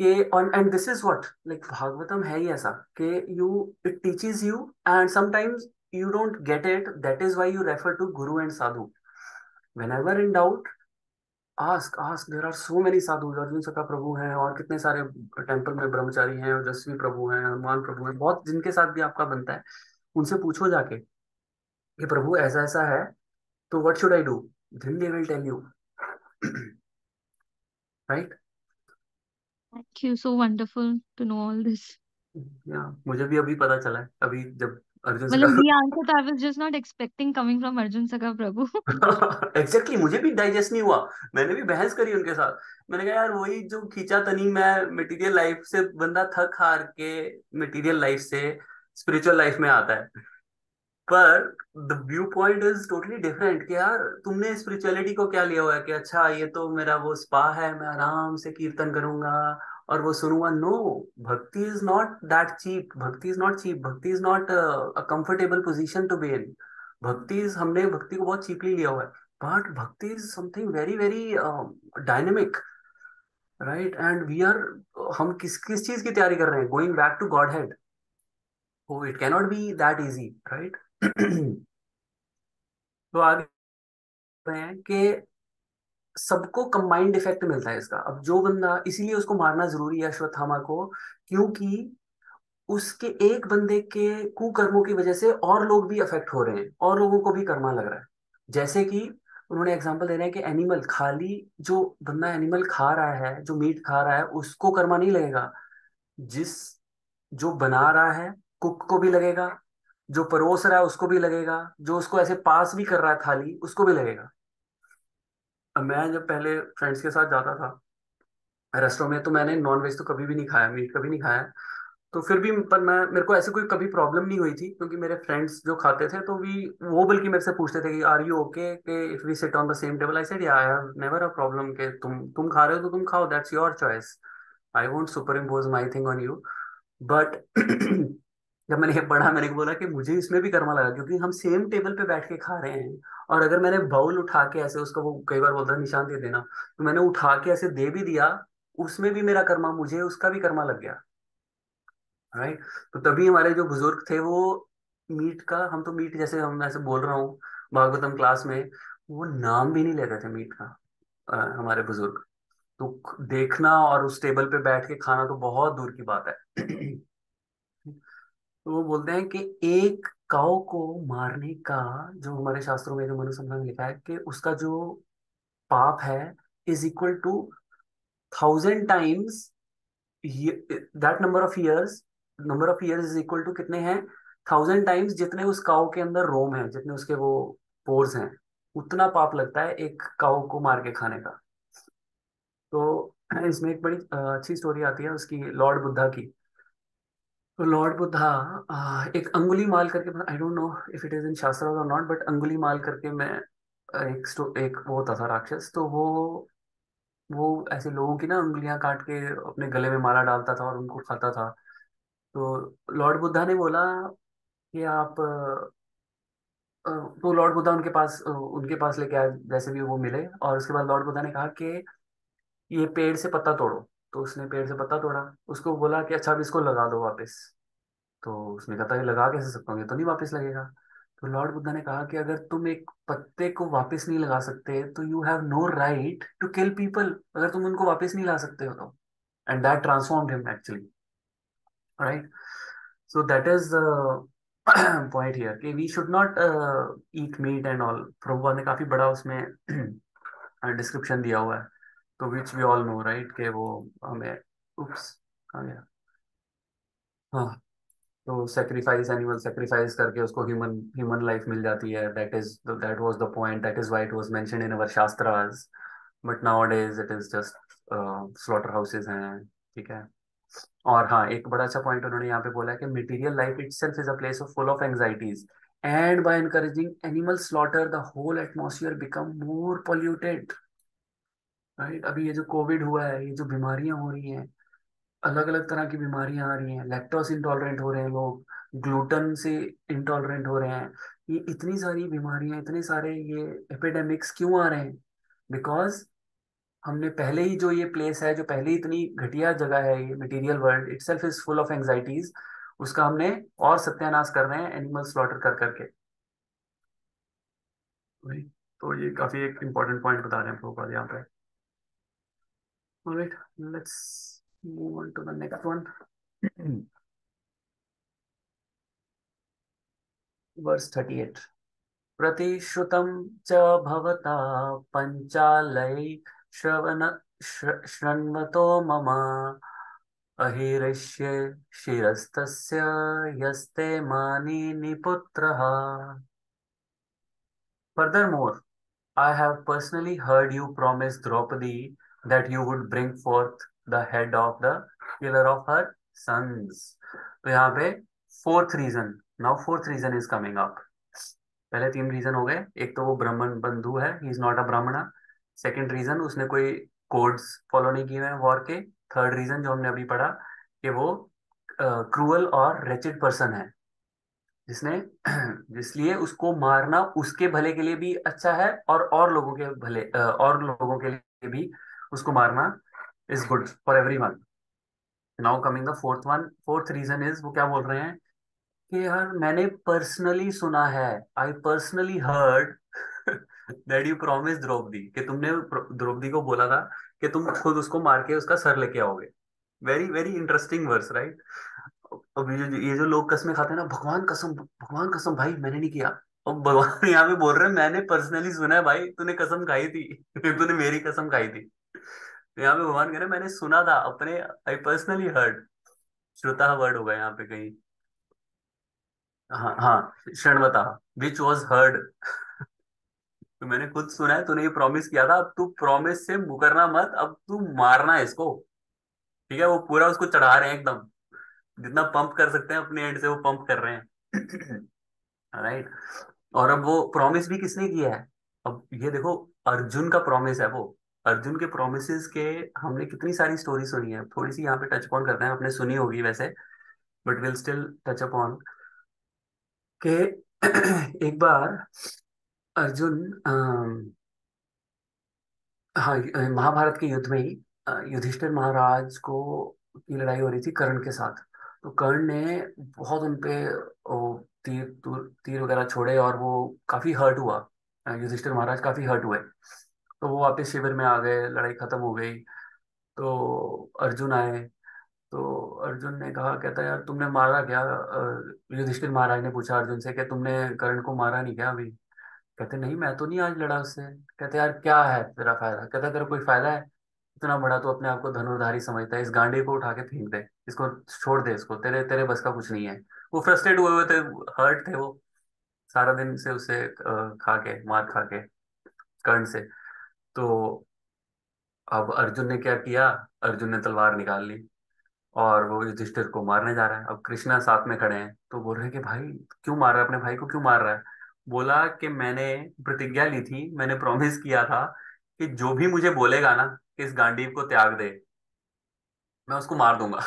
कि, and this is what, like Bhagavatam है ही ऐसा कि you, it teaches you, and sometimes you don't get it, that is why you refer to guru and sadhu. whenever in doubt, ask there are so many sadhu, Arjun Sakha Prabhu हैं, और कितने सारे टेम्पल में ब्रह्मचारी हैं, ओजस्वी प्रभु हैं, हनुमान प्रभु हैं, बहुत जिनके साथ भी आपका बनता है, उनसे पूछो जाके कि प्रभु ऐसा ऐसा है, तो what should I do, then they will tell you। Right. Thank you. So wonderful to know all this. या मुझे भी अभी पता चला है, अभी जब अर्जुन Well, सखा। the answer that I was just not expecting coming from Arjun Saka Prabhu. Exactly मुझे भी डाइजेस्ट नहीं हुआ, मैंने भी बहस करी उनके साथ। मैंने कहा यार वही जो खींचातानी, मैं मटेरियल लाइफ से बंदा थक हार के मटेरियल लाइफ से स्पिरिचुअल लाइफ में आता है, पर the view point is totally different कि यार तुमने स्पिरिचुअलिटी को क्या लिया हुआ है कि अच्छा ये तो मेरा वो स्पा है, मैं आराम से कीर्तन करूंगा और वो सुनूंगा। No, bhakti is not that cheap, bhakti is not cheap, bhakti is not a comfortable position to be in. Bhakti is, हमने भक्ति को बहुत चीपली लिया हुआ है, but bhakti is something very very dynamic, right? And we are, हम किस किस चीज की तैयारी कर रहे हैं? Going back to Godhead. Oh it cannot be that easy, right? तो आगे रहे हैं कि सबको कंबाइंड इफेक्ट मिलता है इसका। अब जो बंदा, इसीलिए उसको मारना जरूरी है अश्वत्थामा को, क्योंकि उसके एक बंदे के कुकर्मों की वजह से और लोग भी अफेक्ट हो रहे हैं, और लोगों को भी कर्मा लग रहा है। जैसे कि उन्होंने एग्जांपल दे रहे हैं कि एनिमल, खाली जो बंदा एनिमल खा रहा है, जो मीट खा रहा है, उसको कर्मा नहीं लगेगा। जिस जो बना रहा है, कुक को भी लगेगा, जो परोस रहा है उसको भी लगेगा, जो उसको ऐसे पास भी कर रहा है थाली उसको भी लगेगा। अब मैं जब पहले फ्रेंड्स के साथ जाता था रेस्टोरेंट में, तो मैंने नॉन वेज तो कभी भी नहीं खाया, मीट कभी नहीं खाया। तो फिर भी पर मैं मेरे को ऐसे कोई कभी प्रॉब्लम नहीं हुई थी, क्योंकि मेरे फ्रेंड्स जो खाते थे तो भी वो बल्कि मेरे से पूछते थे कि आर यू ओके के if we sit on the same table. I said yeah I have never a problem, के तुम खा रहे हो तो तुम खाओ, that's your choice, I won't superimpose my thing on you. But जब मैंने ये पढ़ा, मैंने बोला कि मुझे इसमें भी कर्मा लगा, क्योंकि हम सेम टेबल पे बैठ के खा रहे हैं। और अगर मैंने बाउल उठा के ऐसे उसका, वो कई बार बोलता है निशान दे देना, तो मैंने उठा के ऐसे दे भी दिया, उसमें भी मेरा कर्मा, मुझे उसका भी कर्मा लग गया। राइट। तो तभी हमारे जो बुजुर्ग थे वो मीट का, हम तो मीट जैसे हम ऐसे बोल रहा हूँ भागवतम क्लास में, वो नाम भी नहीं लेते थे मीट का। हमारे बुजुर्ग तो देखना और उस टेबल पे बैठ के खाना तो बहुत दूर की बात है। तो वो बोलते हैं कि एक काऊ को मारने का, जो हमारे शास्त्रों में जो मनुसंहिता में लिखा है कि उसका जो पाप है is equal to 1,000 times that number of years is equal to कितने हैं, 1,000 टाइम्स जितने उस काऊ के अंदर रोम है, जितने उसके वो पोर्स हैं, उतना पाप लगता है एक काऊ को मार के खाने का। तो इसमें एक बड़ी अच्छी स्टोरी आती है उसकी, लॉर्ड बुद्धा की। तो लॉर्ड बुद्धा एक अंगुली माल करके, I don't know if it is in शास्त्र और नॉट, बट अंगुली माल करके मैं एक वो होता था राक्षस, तो वो ऐसे लोगों की ना उंगलियां काट के अपने गले में माला डालता था और उनको खाता था। तो लॉर्ड बुद्धा ने बोला कि आप तो लॉर्ड बुद्धा उनके पास लेके आए, जैसे भी वो मिले, और उसके बाद लॉर्ड बुद्धा ने कहा कि ये पेड़ से पत्ता तोड़ो। तो उसने पेड़ से पत्ता तोड़ा, उसको बोला कि अच्छा अब इसको लगा दो वापस। तो उसने कहा था कि लगा कैसे सकता हूँ, ये तो नहीं वापस लगेगा। तो लॉर्ड बुद्धा ने कहा कि अगर तुम एक पत्ते को वापस नहीं लगा सकते तो you have no right to kill people, अगर तुम उनको वापस नहीं ला सकते हो तो। And that transformed him actually. Right. So that is point here कि we should not eat meat and all. Prabhupada ने काफी बड़ा उसमें डिस्क्रिप्शन दिया हुआ है, तो which we all know right कि वो हमें, उप्स, कहाँ गया, हाँ, तो सेक्रीफाइस, एनिमल सेक्रीफाइस करके उसको ह्यूमन ह्यूमन लाइफ मिल जाती है। That was the point, that is why it was mentioned in our shastras. But nowadays it is just slaughter houses हैं। ठीक है। और हाँ, एक बड़ा अच्छा पॉइंट उन्होंने यहाँ पे बोला है कि material life itself is a place of full of anxieties, and by encouraging animal slaughter the whole atmosphere become more polluted. Right. अभी ये जो कोविड हुआ है, ये जो बीमारियां हो रही हैं, अलग अलग तरह की बीमारियां आ रही हैं, लैक्टोस इंटॉलरेंट हो रहे हैं लोग, ग्लूटन से इंटॉलरेंट हो रहे हैं, ये इतनी सारी बीमारियां, इतने सारे ये एपिडेमिक्स क्यों आ रहे हैं? बिकॉज हमने पहले ही जो ये प्लेस है, जो पहले ही इतनी घटिया जगह है, ये material world itself is full of anxieties, उसका हमने और सत्यानाश कर रहे हैं एनिमल स्लॉटर कर करके। वही। तो ये काफी एक इंपॉर्टेंट पॉइंट बता रहे हैं प्रभुपाद यहाँ पे। Alright, let's move on to the next one. Verse 38। प्रतिश्रुतं च भवता पञ्चालै श्रवण शृण्वतो मम अहिरस्य शिरस्तस्य यस्ते मानी निपुत्रः। Furthermore, I have personally heard you promise Draupadi that you would bring forth the head of the killer of her sons. तो यहाँ पे fourth reason, now fourth reason is coming up. पहले तीन रीजन हो गए, एक तो वो ब्राह्मण बंधु है, ही इज नॉट अ ब्राह्मण। सेकंड रीजन, उसने कोई कोड्स फॉलो नहीं किए हैं वॉर के। थर्ड रीजन जो हमने अभी पढ़ा कि वो क्रूअल और रेचिड पर्सन है, जिसने इसलिए उसको मारना उसके भले के लिए भी अच्छा है, और लोगों के भले, और लोगों के लिए भी उसको मारना is good for everyone. Now coming the fourth one, fourth reason is, वो क्या बोल रहे हैं कि यार मैंने पर्सनली सुना है, I personally heard that you promise Draupadi, कि तुमने द्रौपदी को बोला था कि तुम खुद उसको मार के उसका सर लेके आओगे। Very very interesting verse, right. अब ये जो लोग कसमें खाते हैं ना, भगवान कसम भाई मैंने नहीं किया। अब भगवान यहाँ पे बोल रहे हैं मैंने पर्सनली सुना है भाई, तूने कसम खाई थी तूने मेरी कसम खाई थी। तो यहाँ पे भगवान कह रहे हैं मैंने सुना था अपने, आई पर्सनली हर्ड। श्रुता वर्ड होगा यहाँ पे कहीं। हाँ हाँ, क्षणवता, विच वॉज हर्ड। तो मैंने खुद सुना है, तूने ये प्रॉमिस किया था, अब तू प्रॉमिस से मुकरना मत, अब तू मारना है इसको। ठीक है, वो पूरा उसको चढ़ा रहे हैं एकदम, जितना पंप कर सकते हैं अपने एंड से वो पंप कर रहे हैं राइट। और अब वो प्रॉमिस भी किसने किया है? अब ये देखो, अर्जुन का प्रॉमिस है वो। अर्जुन के प्रोमिसेस के हमने कितनी सारी स्टोरी सुनी है, थोड़ी सी यहाँ पे टच अपॉन करते हैं, आपने सुनी होगी वैसे, but will still touch upon के एक बार अर्जुन हाँ, महाभारत के युद्ध में ही युधिष्ठिर महाराज को की लड़ाई हो रही थी कर्ण के साथ। तो कर्ण ने बहुत उनपे तीर वगैरह छोड़े और वो काफी हर्ट हुआ। युधिष्ठिर महाराज काफी हर्ट हुए। तो वो वापस शिविर में आ गए, लड़ाई खत्म हो गई। तो अर्जुन आए। तो अर्जुन ने कहा, कहता यार तुमने मारा क्या? युधिष्ठिर महाराज ने पूछा अर्जुन से कि तुमने कर्ण को मारा नहीं क्या अभी? कहते नहीं, मैं तो नहीं आज लड़ा उससे। कहते यार क्या है तेरा फायदा? कहता तेरा कोई फायदा है? इतना बड़ा तो अपने आप को धनुर्धारी समझता है, इस गांडे को उठा के फेंक दे, इसको छोड़ दे, इसको, तेरे तेरे बस का कुछ नहीं है। वो फ्रस्ट्रेट हुए हुए थे, हर्ट थे वो, सारा दिन से उसे खा के, मार खा के, कर्ण से। तो अब अर्जुन ने क्या किया? अर्जुन ने तलवार निकाल ली और वो युधिष्ठिर को मारने जा रहा है। अब कृष्णा साथ में खड़े हैं, तो बोल रहे हैं कि भाई क्यों मार रहा है, अपने भाई को क्यों मार रहा है? बोला कि मैंने प्रतिज्ञा ली थी, मैंने प्रॉमिस किया था कि जो भी मुझे बोलेगा ना कि इस गांडीव को त्याग दे, मैं उसको मार दूंगा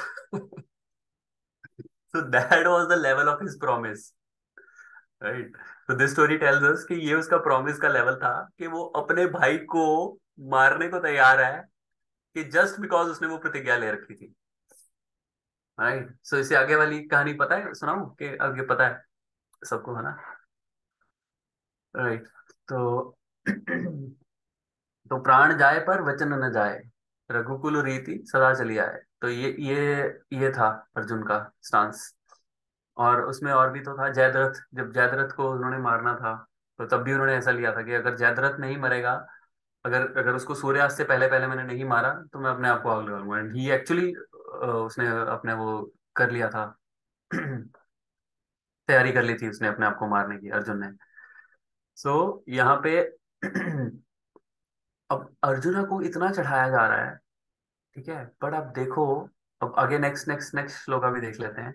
सो that was the level of his promise, right. तो दिस स्टोरी टेल्स अस कि ये उसका प्रॉमिस का लेवल था कि वो अपने भाई को मारने को तैयार है, कि जस्ट बिकॉज उसने वो प्रतिज्ञा ले रखी थी, राइट। सो इससे आगे वाली कहानी पता है, सुनाऊं कि आगे पता है सबको, है ना? राइट। तो तो प्राण जाए पर वचन न जाए, रघुकुल रीति सदा चली आए। तो ये था अर्जुन का स्टांस। और उसमें और भी तो था, जयद्रथ, जब जयद्रथ को उन्होंने मारना था, तो तब भी उन्होंने ऐसा लिया था कि अगर जयद्रथ नहीं मरेगा, अगर अगर उसको सूर्यास्त से पहले पहले मैंने नहीं मारा तो मैं अपने आप को आग लगा लूंगा। एंड ही एक्चुअली उसने अपने वो कर लिया था तैयारी कर ली थी उसने अपने आप को मारने की, अर्जुन ने। सो यहाँ पे अब अर्जुना को इतना चढ़ाया जा रहा है, ठीक है, बट अब देखो, अब आगे नेक्स्ट नेक्स्ट नेक्स्ट श्लोक अभी देख लेते हैं।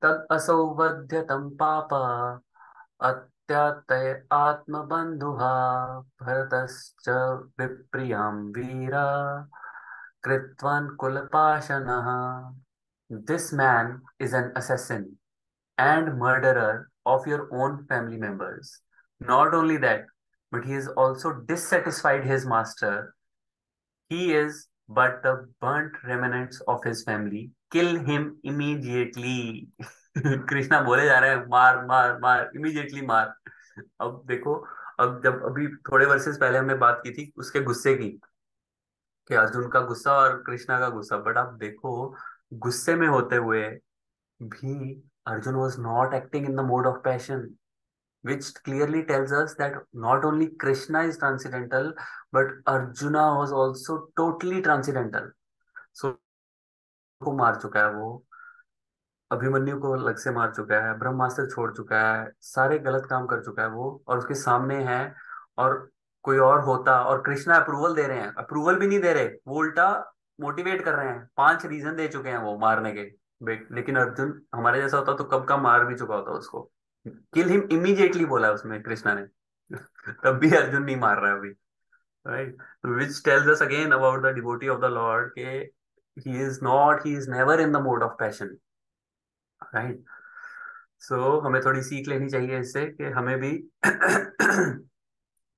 तद असौ वध्यतं पाप अत्यतय आत्मबन्धुः भरतश्च विप्रियां वीरा कृत्वान् कुलपाशनः। This man is an assassin and murderer of your own family members. Not only that, but he is also dissatisfied his master. He is but the burnt remnants of his family. Kill him immediately. Krishna बोले जा रहे हैं मार मार मार, इमीडिएटली मार। अब देखो, अब जब अभी थोड़े वर्सेस पहले हमने बात की थी उसके गुस्से की, कि अर्जुन का गुस्सा और कृष्णा का गुस्सा, बट आप देखो गुस्से में होते हुए भी Arjun was not acting in the mode of passion, which clearly tells us that not only Krishna is transcendental, but Arjuna was also totally transcendental. So को मार चुका है वो, अभिमन्यु को अलग से मार चुका है, ब्रह्मास्त्र छोड़ चुका है, सारे गलत काम कर चुका है वो, और उसके सामने है। और कोई और होता, और कृष्णा अप्रूवल दे रहे हैं, अप्रूवल भी नहीं दे रहे, वो उल्टा मोटिवेट कर रहे हैं, 5 रीजन दे चुके हैं वो मारने के। लेकिन अर्जुन हमारे जैसा होता तो कब का मार भी चुका होता उसको। किल हिम इमीडिएटली बोला है उसमें कृष्णा ने तब भी अर्जुन नहीं मार रहा है अभी, right. Which tells us again about the devotee of the lord के he is never in the mode of passion, right. So हमें थोड़ी सीख लेनी चाहिए इससे कि हमें भी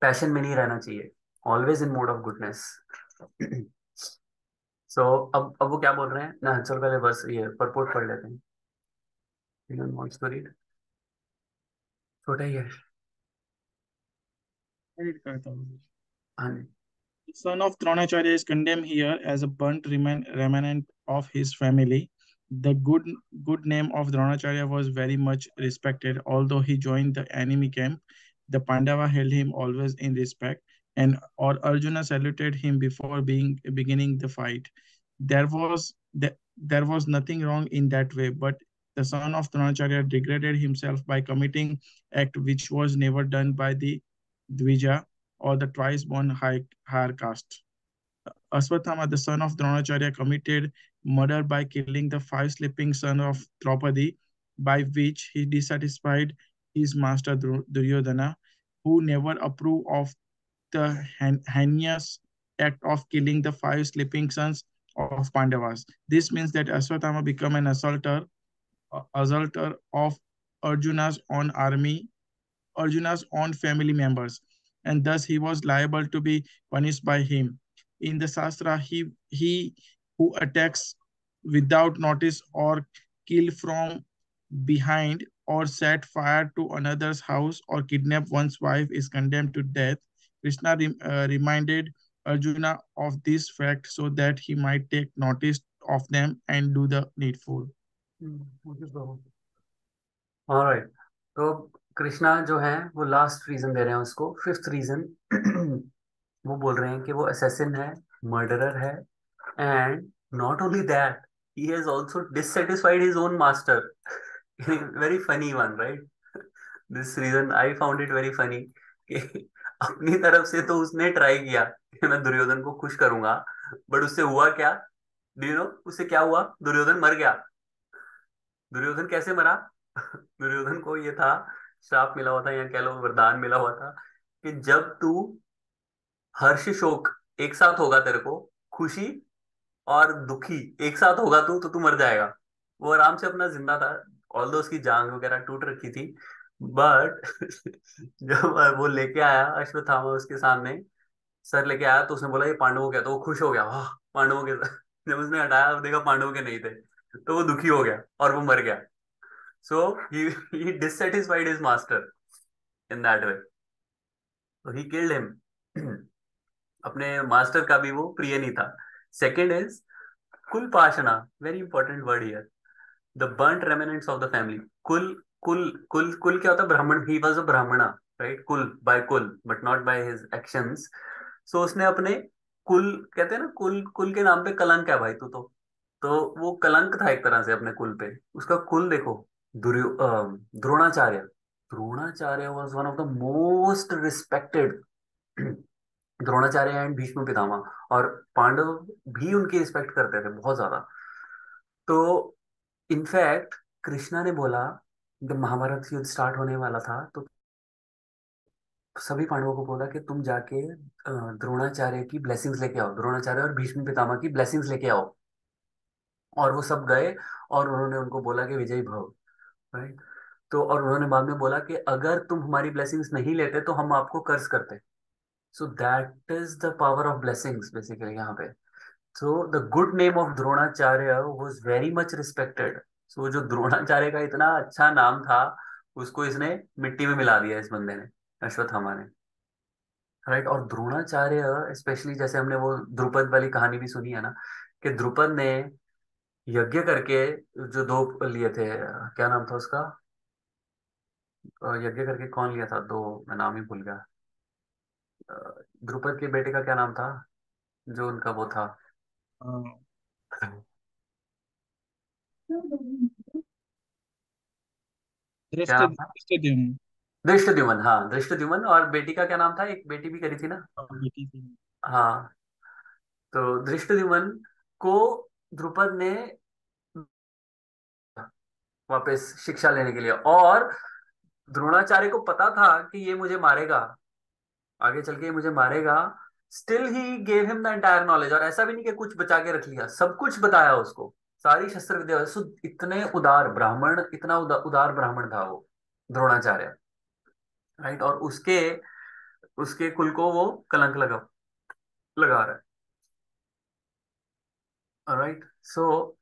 पैशन में नहीं रहना चाहिए, always in mode of goodness. So अब वो क्या बोल रहे हैं ना, चल पहले बस ये परपोर्ट पढ़ लेते हैं। वॉन्ट्स टू रीड, छोटा ही है। Read करता हूँ. हाँ जी। The son of Dronacharya is condemned here as a burnt remnant of his family. The good name of Dronacharya was very much respected. Although he joined the enemy camp, the Pandava held him always in respect, and or Arjuna saluted him before beginning the fight. There was nothing wrong in that way, but the son of Dronacharya degraded himself by committing act which was never done by the Dvija or the twice born higher caste. Aswathama, the son of Dronacharya, committed murder by killing the five sleeping sons of Draupadi, by which he dissatisfied his master Duryodhana, who never approved of the heinous act of killing the five sleeping sons of Pandavas. This means that Aswathama became an assaulter of Arjuna's own army, Arjuna's own family members, and thus he was liable to be punished by him. In the Shastra, he who attacks without notice or kill from behind or set fire to another's house or kidnap one's wife is condemned to death. Krishna reminded Arjuna of this fact so that he might take notice of them and do the needful. Alright, तो कृष्णा जो है वो लास्ट रीजन दे रहे हैं उसको, फिफ्थ रीजन। वो बोल रहे हैं कि वो असैसिन है, मर्डरर है, and not only that, he has also dissatisfied his own master. Very funny one, right? This reason I found it very funny कि अपनी तरफ से तो उसने ट्राई किया कि मैं दुर्योधन को खुश करूंगा, बट उससे हुआ क्या? डू यू नो उससे क्या हुआ? दुर्योधन मर गया। दुर्योधन कैसे मरा? दुर्योधन को ये था, श्राप मिला हुआ था या कह लो वरदान मिला हुआ था कि जब तू हर्ष शोक एक साथ होगा, तेरे को खुशी और दुखी एक साथ होगा तू, तो तू मर जाएगा। वो आराम से अपना जिंदा था, ऑल्दो उसकी जांग वगैरह टूट रखी थी, बट जब वो लेके आया अश्वत्थामा उसके सामने, सर लेके आया, तो उसने बोला ये पांडवों के, तो वो खुश हो गया, वाह पांडवों के। जब उसने हटाया और देखा पांडवों के नहीं थे, तो वो दुखी हो गया और वो मर गया। So he dissatisfied his master in that way, तो ही किल्ड हिम। अपने मास्टर का भी वो प्रिय नहीं था। Second is kul pashana, very important word here, the burnt remnants of the family. कुल, कुल क्या होता है? ब्राह्मण, ही वॉज अ ब्राह्मणा, right? Kul by kul, but not by his actions. So उसने अपने कुल, कहते हैं ना, कुल, कुल के नाम पे कलंक है भाई तू तो वो कलंक था एक तरह से अपने कुल पे। उसका कुल देखो, Dronacharya. Dronacharya was one of the most respected, Dronacharya and Bhishma Pitamah, और पांडव भी उनकी रिस्पेक्ट करते थे बहुत ज्यादा। तो इनफैक्ट कृष्णा ने बोला, जब महाभारत युद्ध स्टार्ट होने वाला था, तो सभी पांडवों को बोला कि तुम जाके द्रोणाचार्य की ब्लेसिंग्स लेके आओ, द्रोणाचार्य और भीष्म पितामह की ब्लेसिंग्स लेके आओ। और वो सब गए और उन्होंने उनको बोला कि विजयी भव, राइट? तो और उन्होंने बाद में बोला कि अगर तुम हमारी ब्लेसिंग्स नहीं लेते तो हम आपको कर्ज करते। So that is the power of blessings basically यहाँ पे। So the good name of Dronacharya was very much respected. So जो द्रोणाचार्य का इतना अच्छा नाम था, उसको इसने मिट्टी में मिला दिया इस बंदे ने, अश्वत्थामा ने, राइट? और द्रोणाचार्य स्पेशली, जैसे हमने वो द्रुपद वाली कहानी भी सुनी है ना, कि द्रुपद ने यज्ञ करके जो दो लिए थे, क्या नाम था उसका? यज्ञ करके कौन लिया था दो? मैं नाम ही भूल गया। अ, द्रुपद के बेटे का क्या नाम था, जो उनका वो था? क्या नाम था? दृष्टद्युम्न। धृष्टद्युम्न, हाँ धृष्टद्युम्न। और बेटी का क्या नाम था? एक बेटी भी करी थी ना? बेटी थी। हाँ, तो धृष्टद्युम्न को द्रुपद ने वापस शिक्षा लेने के लिए, और द्रोणाचार्य को पता था कि ये मुझे मारेगा, आगे चल के ये मुझे मारेगा, still he gave him the entire knowledge. और ऐसा भी नहीं कि कुछ बचा के रख लिया, सब कुछ बताया उसको, सारी शस्त्र विद्या। सो इतने उदार ब्राह्मण, इतना उदार ब्राह्मण था वो द्रोणाचार्य, राइट? और उसके उसके कुल को वो कलंक लगा रहा है, राइट? सो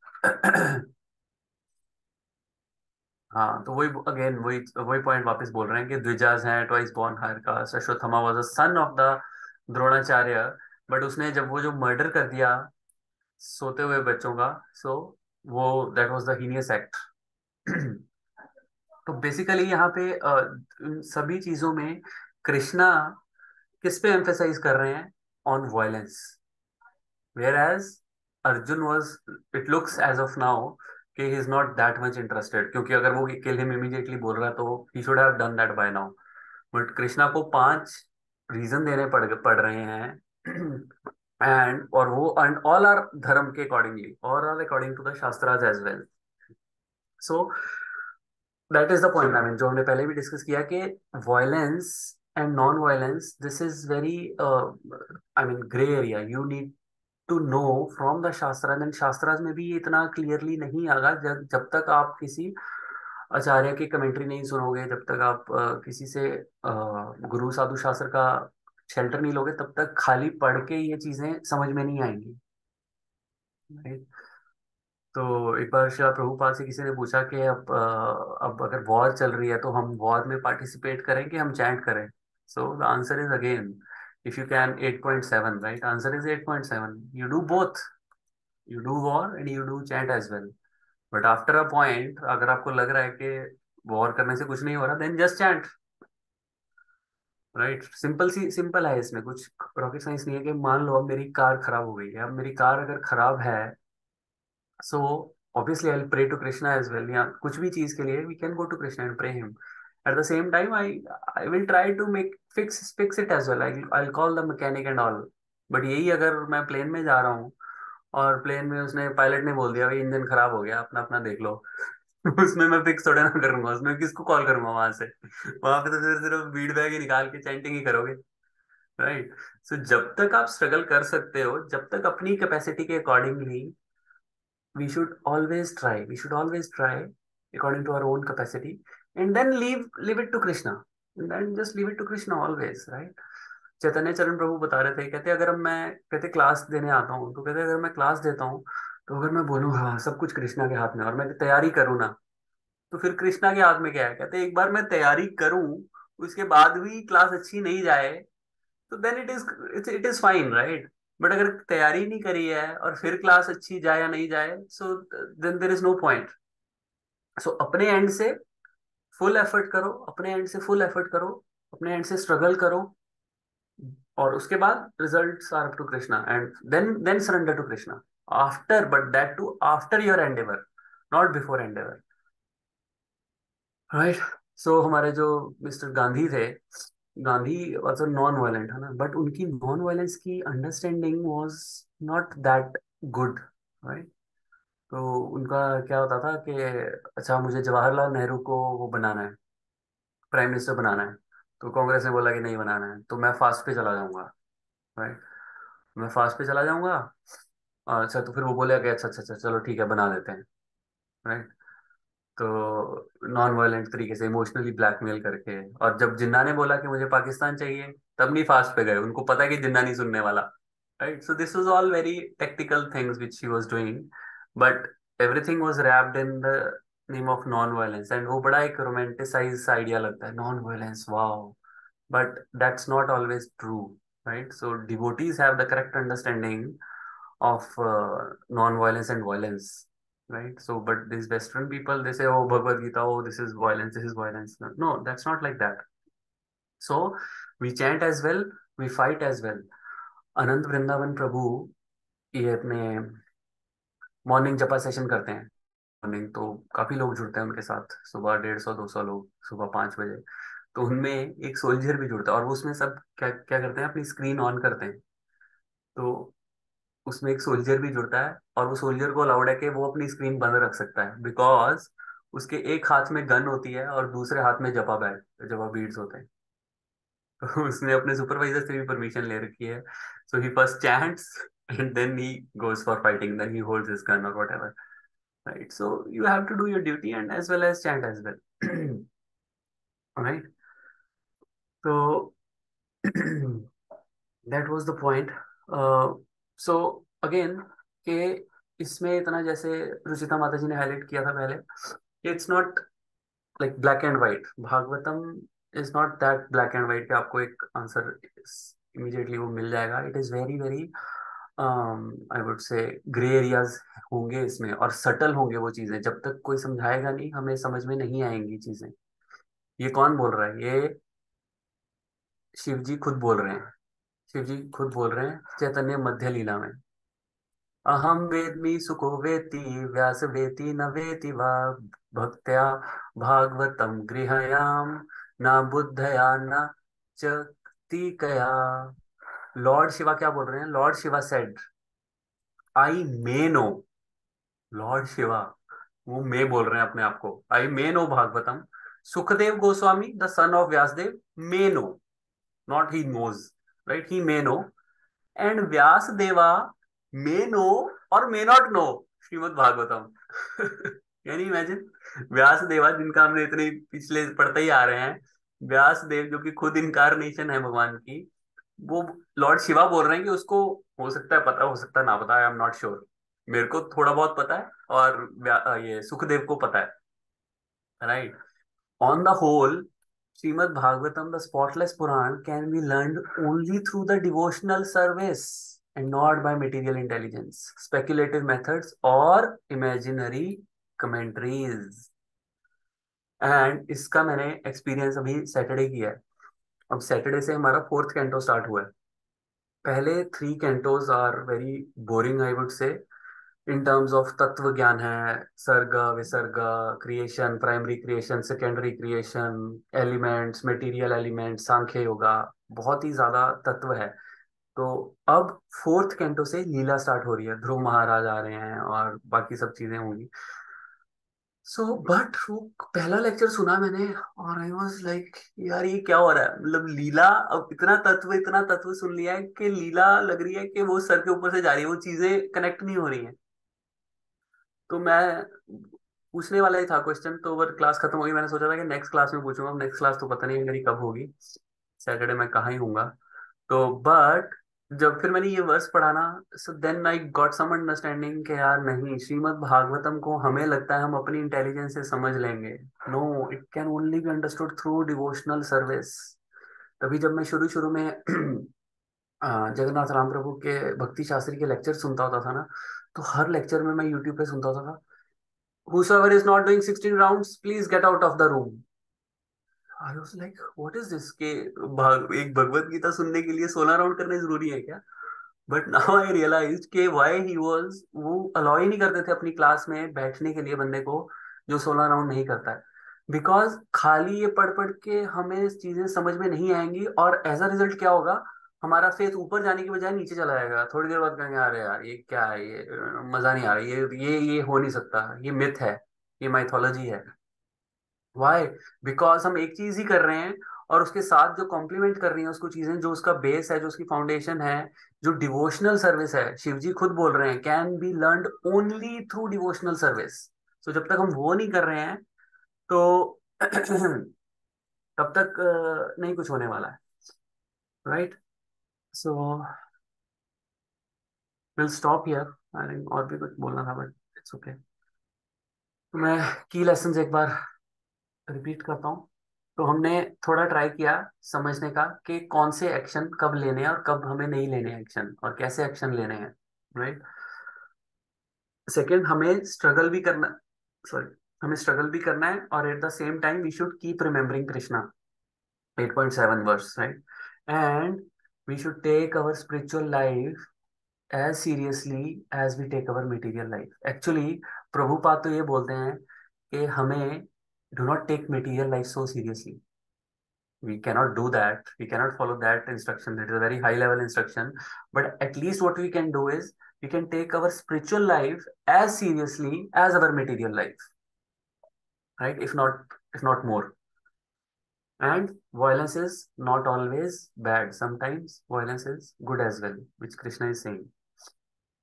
हाँ, तो वही अगेन वही वही पॉइंट वापस बोल रहे हैं कि द्विजाज हैं, twice born higher caste. Ashwatthama was a son of the Dronacharya, but उसने जब वो जो मर्डर कर दिया सोते हुए बच्चों का, सो वो that was the heinous act. तो बेसिकली यहाँ पे इन सभी चीजों में कृष्णा किस पे एम्फेसाइज कर रहे हैं? On violence. Where as Arjun was, it looks as of now कि he is not that much interested, क्योंकि अगर वो किल हिम इमीडिएटली बोल रहा है तो he should have done that bye now. But Krishna को 5 रीजन देने पड़ रहे हैं। एंड और वो एंड ऑल आर धर्म के अकॉर्डिंगली, और are according to the shastras as well. So that is the point, I mean जो हमने पहले भी डिस्कस किया कि violence and non violence, this is very I mean grey area. You need to know from the shastras, and shastras में भी ये इतना क्लियरली नहीं आगा जब तक आप किसी आचार्य की कमेंट्री नहीं सुनोगे, जब तक आप किसी से गुरु साधु शास्त्र का शेल्टर नहीं लोगे, तब तक खाली पढ़ के ये चीजें समझ में नहीं आएंगी। Right? तो एक बार शिला प्रभुपाद से किसी ने पूछा कि अब अगर वॉर चल रही है तो हम वॉर में पार्टिसिपेट करें कि हम चैंट करें? So the answer is again, if you can 8.7, right? Answer is 8.7। You do both, you do war and you do chant as well. But after a point अगर आपको लग रहा है कि वॉर करने से कुछ नहीं हो रहा, then just chant. Right? Simple है, इसमें कुछ रॉकेट साइंस नहीं है। कि मान लो अब मेरी कार खराब हो गई है, अब मेरी कार अगर खराब है, so obviously I pray to Krishna as well. या कुछ भी चीज के लिए we can go to Krishna and pray him. At the same time I will try to make fix it as well. I call the mechanic and all. But यही अगर मैं प्लेन में जा रहा हूँ और प्लेन में उसने पायलट ने बोल दिया भाई इंजन खराब हो गया, अपना अपना देख लो। उसमें मैं फिक्स थोड़े ना करूंगा, उसमें किसको कॉल करूंगा वहां से? वहां पे तो फिर सिर्फ बीट बैग ही निकाल के चैंटिंग ही करोगे। राइट? सो जब तक आप स्ट्रगल कर सकते हो, जब तक अपनी कैपेसिटी के accordingly, we should always try according to our own capacity, and then leave it to Krishna, and then just leave it to Krishna always, right? चैतन्य चरण प्रभु बता रहे थे, कहते अगर मैं, कहते क्लास देने आता हूँ तो कहते अगर मैं क्लास देता हूँ तो अगर मैं बोलूँ हाँ सब कुछ कृष्णा के हाथ में, और मैं तैयारी करूँ ना, तो फिर कृष्णा के हाथ में क्या है? कहते एक बार मैं तैयारी करूँ, उसके बाद भी क्लास अच्छी नहीं जाए, तो then it is fine, right? But अगर तैयारी नहीं करी है और फिर क्लास अच्छी जाए या नहीं जाए, so then there is no point. So अपने एंड से फुल एफर्ट करो, अपने एंड से फुल एफर्ट करो, अपने एंड से स्ट्रगल करो, और उसके बाद results are up to Krishna, and then surrender to Krishna after, but that too after your endeavour, not before endeavour. Right? So हमारे जो मिस्टर गांधी थे, Gandhi was a non violent, है ना? बट उनकी नॉन वायलेंस की understanding was not that good. Right? तो उनका क्या होता था कि अच्छा मुझे जवाहरलाल नेहरू को वो बनाना है, प्राइम मिनिस्टर बनाना है, तो कांग्रेस ने बोला कि नहीं बनाना है, तो मैं फास्ट पे चला जाऊंगा। राइट? मैं फास्ट पे चला जाऊंगा। अच्छा तो फिर वो बोले कि अच्छा अच्छा अच्छा चलो ठीक है बना देते हैं। राइट? तो नॉन वायलेंट तरीके से इमोशनली ब्लैकमेल करके, और जब जिन्ना ने बोला कि मुझे पाकिस्तान चाहिए, तब नहीं फास्ट पे गए, उनको पता है कि जिन्ना नहीं सुनने वाला। Right? So this was all very technical things which she was doing, but everything was wrapped in the name of non violence. And वो बड़ा एक रोमांटिसाइज आइडिया लगता है, non violence, wow, but that's not always true, right? So devotees have the correct understanding of non-violence and violence, right? So but these western people, they say oh Bhagavad Gita, oh this is violence, this is violence. No, that's not like that. So we chant as well, we fight as well. अनंत वृंदावन प्रभु ये अपने मॉर्निंग जपा सेशन करते हैं। मॉर्निंग तो काफी लोग जुड़ते हैं उनके साथ, सुबह 150-200 लोग सुबह 5 बजे। तो उनमें एक सोल्जर भी जुड़ता है, और वो उसमें सब क्या क्या करते हैं, अपनी स्क्रीन ऑन करते हैं। तो उसमें एक सोल्जर भी जुड़ता है, और वो सोल्जर को अलाउड है कि वो अपनी स्क्रीन बंद रख सकता है, बिकॉज उसके एक हाथ में गन होती है और दूसरे हाथ में जपा बीड्स होते हैं। तो उसने अपने सुपरवाइजर से भी परमिशन ले रखी है। So he first chants and then he goes for fighting, then he holds his gun और whatever. Right? So you have to do your duty and as well as chant as well. Right? तो that was the point. So again के इसमें इतना, जैसे रुचिता माता जी ने हाईलाइट किया था पहले, it's not like black and white. Bhagavatam is not that black and white कि आपको एक आंसर इमीडिएटली वो मिल जाएगा। It is very very I would से ग्रे एरियाज होंगे इसमें, और सटल होंगे वो चीजें, जब तक कोई समझाएगा नहीं हमें समझ में नहीं आएंगी चीजें। ये कौन बोल रहा है? ये शिव जी खुद बोल रहे हैं। शिव जी खुद बोल रहे हैं चैतन्य मध्य लीला में। अहम वेद्मि सुको वेति व्यास वेति न वेति वा भक्त्या भागवतम गृहयाम न बुद्धया न च तीकया। लॉर्ड शिवा क्या बोल रहे हैं? Lord Shiva said, I may know. Lord Shiva, वो मैं बोल रहे हैं अपने आप को, I may know Bhagavatam. Sukhdev Goswami the son of Vyasadev may know, not he knows, right, he may know. And Vyasa deva may know और may not know Shrimad Bhagavatam. यानी इमेजिन, व्यास देवा जिनका हमने इतने पिछले पढ़ते ही आ रहे हैं, व्यास देव जो कि खुद इनकारनेशन है भगवान की, वो लॉर्ड शिवा बोल रहे हैं कि उसको हो सकता है पता, हो सकता है ना पता, आई एम नॉट श्योर। मेरे को थोड़ा बहुत पता है और ये सुखदेव को पता है, right. On the whole, Srimad Bhagavatam, the spotless Puran, can be learned only through the devotional service and not by material intelligence, speculative methods, or imaginary commentaries. And इसका मैंने एक्सपीरियंस अभी सैटरडे किया है। अब सैटरडे से हमारा फोर्थ कैंटो स्टार्ट हुआ है। पहले three cantos are very boring I would say, in terms of tattva gyan है, sarga visarga, creation, primary creation, secondary creation, elements, material elements, Sankhya yoga, बहुत ही ज्यादा तत्व है। तो अब फोर्थ कैंटो से लीला स्टार्ट हो रही है, ध्रुव महाराज आ रहे हैं और बाकी सब चीजें होंगी। सो बट वो पहला लेक्चर सुना मैंने और आई वाज लाइक, यार ये क्या हो रहा है? मतलब लीला, अब इतना तत्व सुन लिया है कि लीला लग रही है कि वो सर के ऊपर से जा रही है, वो चीजें कनेक्ट नहीं हो रही हैं। तो मैं पूछने वाला ही था क्वेश्चन, तो ओवर क्लास खत्म हो गई, मैंने सोचा था कि नेक्स्ट क्लास में पूछूंगा। नेक्स्ट क्लास तो पता नहीं मेरी कब होगी, सैटरडे में कहाँ ही हूँगा। तो बट जब फिर मैंने ये वर्स पढ़ा ना, so then I got some understanding कि यार नहीं, श्रीमद् भागवतम को हमें लगता है हम अपनी इंटेलिजेंस से समझ लेंगे। No, it can only be understood through devotional service. तभी जब मैं शुरू शुरू में जगन्नाथ राम प्रभु के भक्ति शास्त्री के लेक्चर सुनता होता था ना, तो हर लेक्चर में मैं यूट्यूब पे सुनता होता था, whosoever is not doing 16 rounds please get out of the room। I was like what is this के एक भगवत गीता सुनने के लिए 16 राउंड करने जरूरी है क्या? बट नाउ आई रियलाइज के व्हाई ही वाज, वो अलाउ ही नहीं करते थे अपनी क्लास में बैठने के लिए बंदे को जो 16 राउंड नहीं करता है। बिकॉज खाली ये पढ़ पढ़ के हमें चीजें समझ में नहीं आएंगी, और एज अ रिजल्ट क्या होगा, हमारा फेथ ऊपर जाने की बजाय नीचे चला जाएगा। थोड़ी देर बाद कहेंगे अरे यार ये क्या है, ये मजा नहीं आ रहा, ये हो नहीं सकता, ये मिथ है, ये माइथोलॉजी है। वाई? बिकॉज हम एक चीज ही कर रहे हैं, और उसके साथ जो कॉम्प्लीमेंट कर रही हैं उसको चीजें, जो उसका बेस है, जो उसकी फाउंडेशन है, जो डिवोशनल सर्विस है, शिव जी खुद बोल रहे हैं can be learned only through devotional service. तो जब तक हम वो नहीं कर रहे हैं तो तब तक नहीं कुछ होने वाला है, right. So will stop here. I think और भी कुछ बोलना था बट इट्स ओके। तो मैं की लेसन एक बार रिपीट करता हूँ। तो हमने थोड़ा ट्राई किया समझने का कि कौन से एक्शन कब लेने हैं और कब हमें नहीं लेने हैं एक्शन, और कैसे एक्शन लेने हैं, राइट। सेकंड, हमें स्ट्रगल भी करना, सॉरी, हमें स्ट्रगल भी करना है, और at the same time we should keep remembering Krishna, 8.7 verse, right. And we should take our spiritual life as seriously as we take our material life. Actually Prabhupada तो ये बोलते हैं कि हमें do not take material life so seriously. We cannot do that, we cannot follow that instruction, it is a very high level instruction. But at least what we can do is we can take our spiritual life as seriously as our material life, right? If not more. And violence is not always bad, sometimes violence is good as well, which Krishna is saying.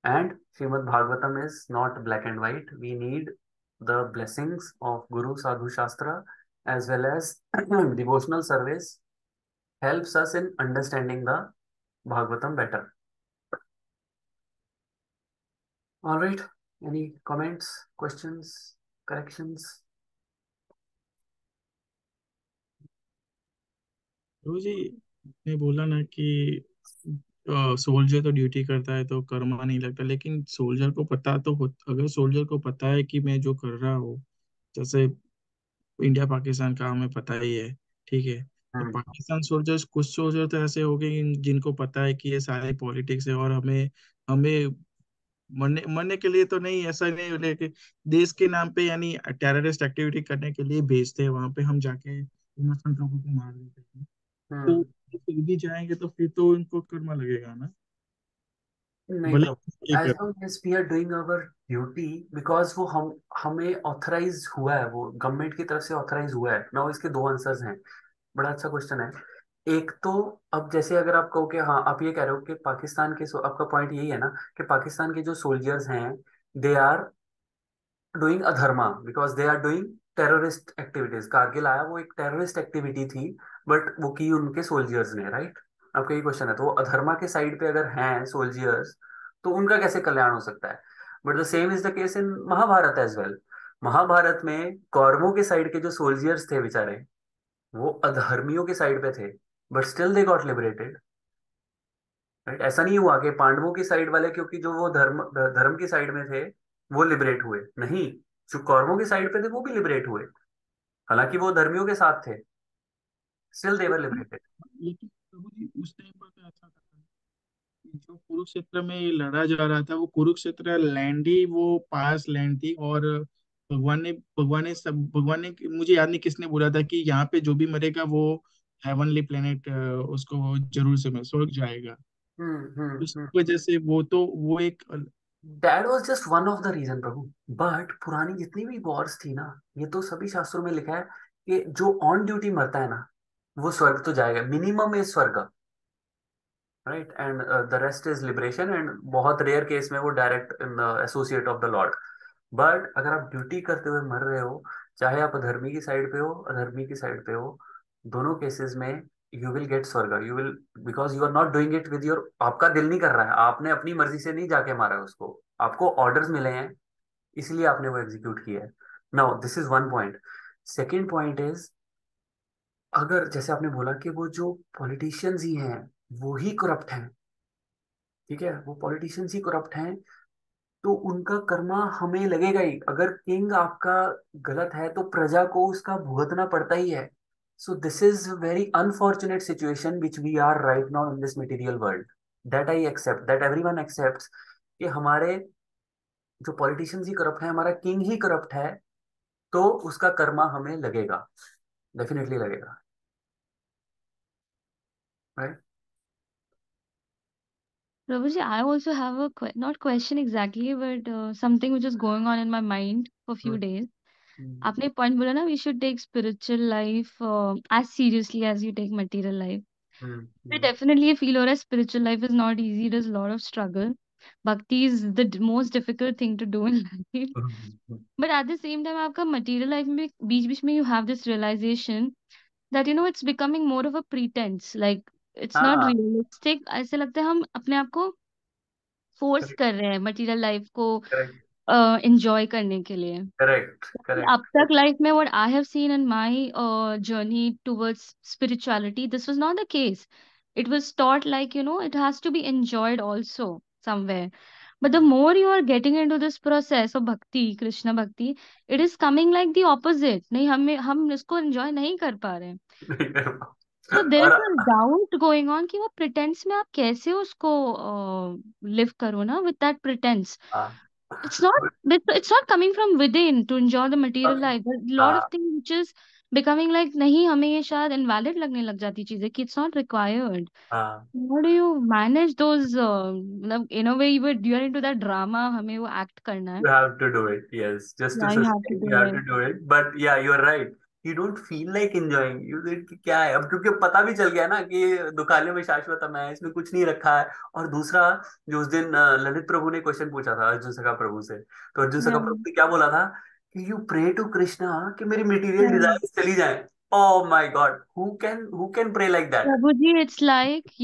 And Srimad Bhagavatam is not black and white. We need the blessings of Guru Sadhu Shastra as well as devotional service helps us in understanding the Bhagavatam better. All right. Any comments, questions, corrections? गुरु जी ने बोला ना कि सोल्जर तो ड्यूटी करता है तो कर्मा नहीं लगता, लेकिन सोल्जर को पता तो हो, अगर सोल्जर को पता है कि मैं जो कर रहा हूँ, जैसे इंडिया पाकिस्तान का हमें पता ही है, ठीक है, तो हम्म पाकिस्तान सोल्जर्स, कुछ सोल्जर तो ऐसे हो गए जिनको पता है कि ये सारी पॉलिटिक्स है, और हमें हमें मरने मरने के लिए तो नहीं, ऐसा नहीं, लेकिन देश के नाम पे यानी टेररिस्ट एक्टिविटी करने के लिए भेजते हैं, वहां पे हम जाके इनोसेंट लोगों को मार देते हैं। तो हम्म। फिर भी जाएंगे तो फिर तो इनको कर्मा लगेगा ना, नहीं भले प्रभु, ये एज कर। Long as we are doing our duty, because वो हम हमें ऑथराइज हुआ है, वो गवर्नमेंट की तरफ से ऑथराइज हुआ है ना। इसके दो आंसर्स हैं। बड़ा अच्छा क्वेश्चन है। एक तो, अब जैसे अगर आप कहो कि हाँ, आप ये कह रहे हो कि पाकिस्तान के आपका पॉइंट यही है ना कि पाकिस्तान के जो सोल्जर्स हैं, they are doing adharma because they are doing terrorist activities. Kargil आया, वो एक टेररिस्ट एक्टिविटी थी, बट वो की उनके सोल्जर्स ने, राइट। आपका ये क्वेश्चन है, तो वो अधर्मा के साइड पे अगर हैं सोल्जर्स, तो उनका कैसे कल्याण हो सकता है। But the same is the case in Mahabharata as well. Mahabharata में कौरवों के साइड के जो सोल्जर्स थे बेचारे, वो अधर्मियों के साइड पे थे, but still they got liberated, right. ऐसा नहीं हुआ कि पांडवों की साइड वाले क्योंकि जो वो धर्म धर्म की साइड में थे वो लिबरेट हुए, नहीं। जो कौरवों की साइड पे थे वो भी लिबरेट हुए, हालांकि वो धर्मियों के साथ थे, स्टिल दे वर लिबरेटेड। लेकिन प्रभु जी उस टाइम पर तो ऐसा था कि जो कुरुक्षेत्र में लड़ा जा रहा था, वो कुरुक्षेत्र लैंड ही, वो पास लैंड थी, और भगवान ने मुझे याद नहीं किसने बोला था कि यहाँ पे जो भी मरेगा वो हेवनली प्लेनेट उसको जरूर से में स्वर्ग जाएगा। उस हम्म। वजह से वो तो वो एक that was just one of the reason Prabhu. But पुरानी जितनी भी वॉर्स थी ना, ये तो सभी शास्त्रों में लिखा है कि जो ऑन ड्यूटी मरता है ना, वो स्वर्ग तो जाएगा, मिनिमम इज स्वर्ग, right. And the rest is liberation, and बहुत रेयर केस में वो direct in the associate of the Lord. But अगर आप ड्यूटी करते हुए मर रहे हो, चाहे आप अधर्मी की साइड पे हो अधर्मी की साइड पे हो, दोनों केसेस में you will get swarga. You will, because you are not doing it with your, आपका दिल नहीं कर रहा है, आपने अपनी मर्जी से नहीं जाके मारा है उसको, आपको ऑर्डर्स मिले हैं, इसलिए आपने वो एग्जीक्यूट किया है। Now this is one point. Second point is, अगर जैसे आपने बोला कि वो जो पॉलिटिशियंस ही हैं वो ही करप्ट हैं, ठीक है, वो पॉलिटिशियंस ही करप्ट हैं, तो उनका कर्मा हमें लगेगा ही। अगर किंग आपका गलत है तो प्रजा को उसका भुगतना पड़ता ही है। So this is very unfortunate situation which we are right now in this material world. That I accept, that everyone accepts कि हमारे जो पॉलिटिशियंस ही करप्ट है, हमारा किंग ही करप्ट है, तो उसका कर्मा हमें लगेगा, डेफिनेटली लगेगा, right. Prabhuji, I also have a not question exactly, but something which is going on in my mind for few days. आपने पॉइंट बोला ना, we should take spiritual life as seriously as you take material life. मुझे definitely ये feel हो रहा है spiritual life is not easy. There's a lot of struggle. Bhakti is the most difficult thing to do in life. But at the same time, आपका material life में बीच बीच में you have this realization that it's becoming more of a pretense. Like it's not हाँ, realistic. ऐसे लगता है हम अपने आप को फोर्स कर रहे हैं मटेरियल लाइफ को करेक्ट एंजॉय करने के लिए। करेक्ट अब करेक्ट। तक लाइफ में what I have seen in my journey towards spirituality, this was not the case. It was taught like it has to be enjoyed also somewhere, but the more you are getting into this process of bhakti, krishna bhakti, it is coming like the opposite। नहीं, हम इसको एंजॉय नहीं कर पा रहे हैं। तो देयर और is a doubt going on कि वो प्रिटेंस में आप कैसे उसको लिव करो ना, विद दैट प्रिटेंस। हाँ It's not coming from within to enjoy the material okay, life. There's a lot of हाँ things which is becoming like नहीं, हमें ये शायद invalid लगने लग जाती चीजें कि it's not required. हाँ। How do you manage those मतलब in a way you are into that drama, हमें वो act करना है। You have to do it, yes. Just to Yeah, you have to sustain, you do have to it. do it. But yeah, you are right. You don't feel like enjoying. You think कि क्या है अब, क्योंकि पता भी चल गया ना कि दुखाले में शाश्वतम है, इसमें कुछ नहीं रखा है। और दूसरा, जो उस दिन ललित प्रभु ने क्वेश्चन पूछा था अर्जुन सखा प्रभु से, तो अर्जुन सखा Yeah, प्रभु ने क्या बोला था कि यू प्रे टू कृष्णा कि मेरी मटेरियल yeah. डिजायर्स चली जाए। Oh my God, who can pray like that. प्रभु जी, it's like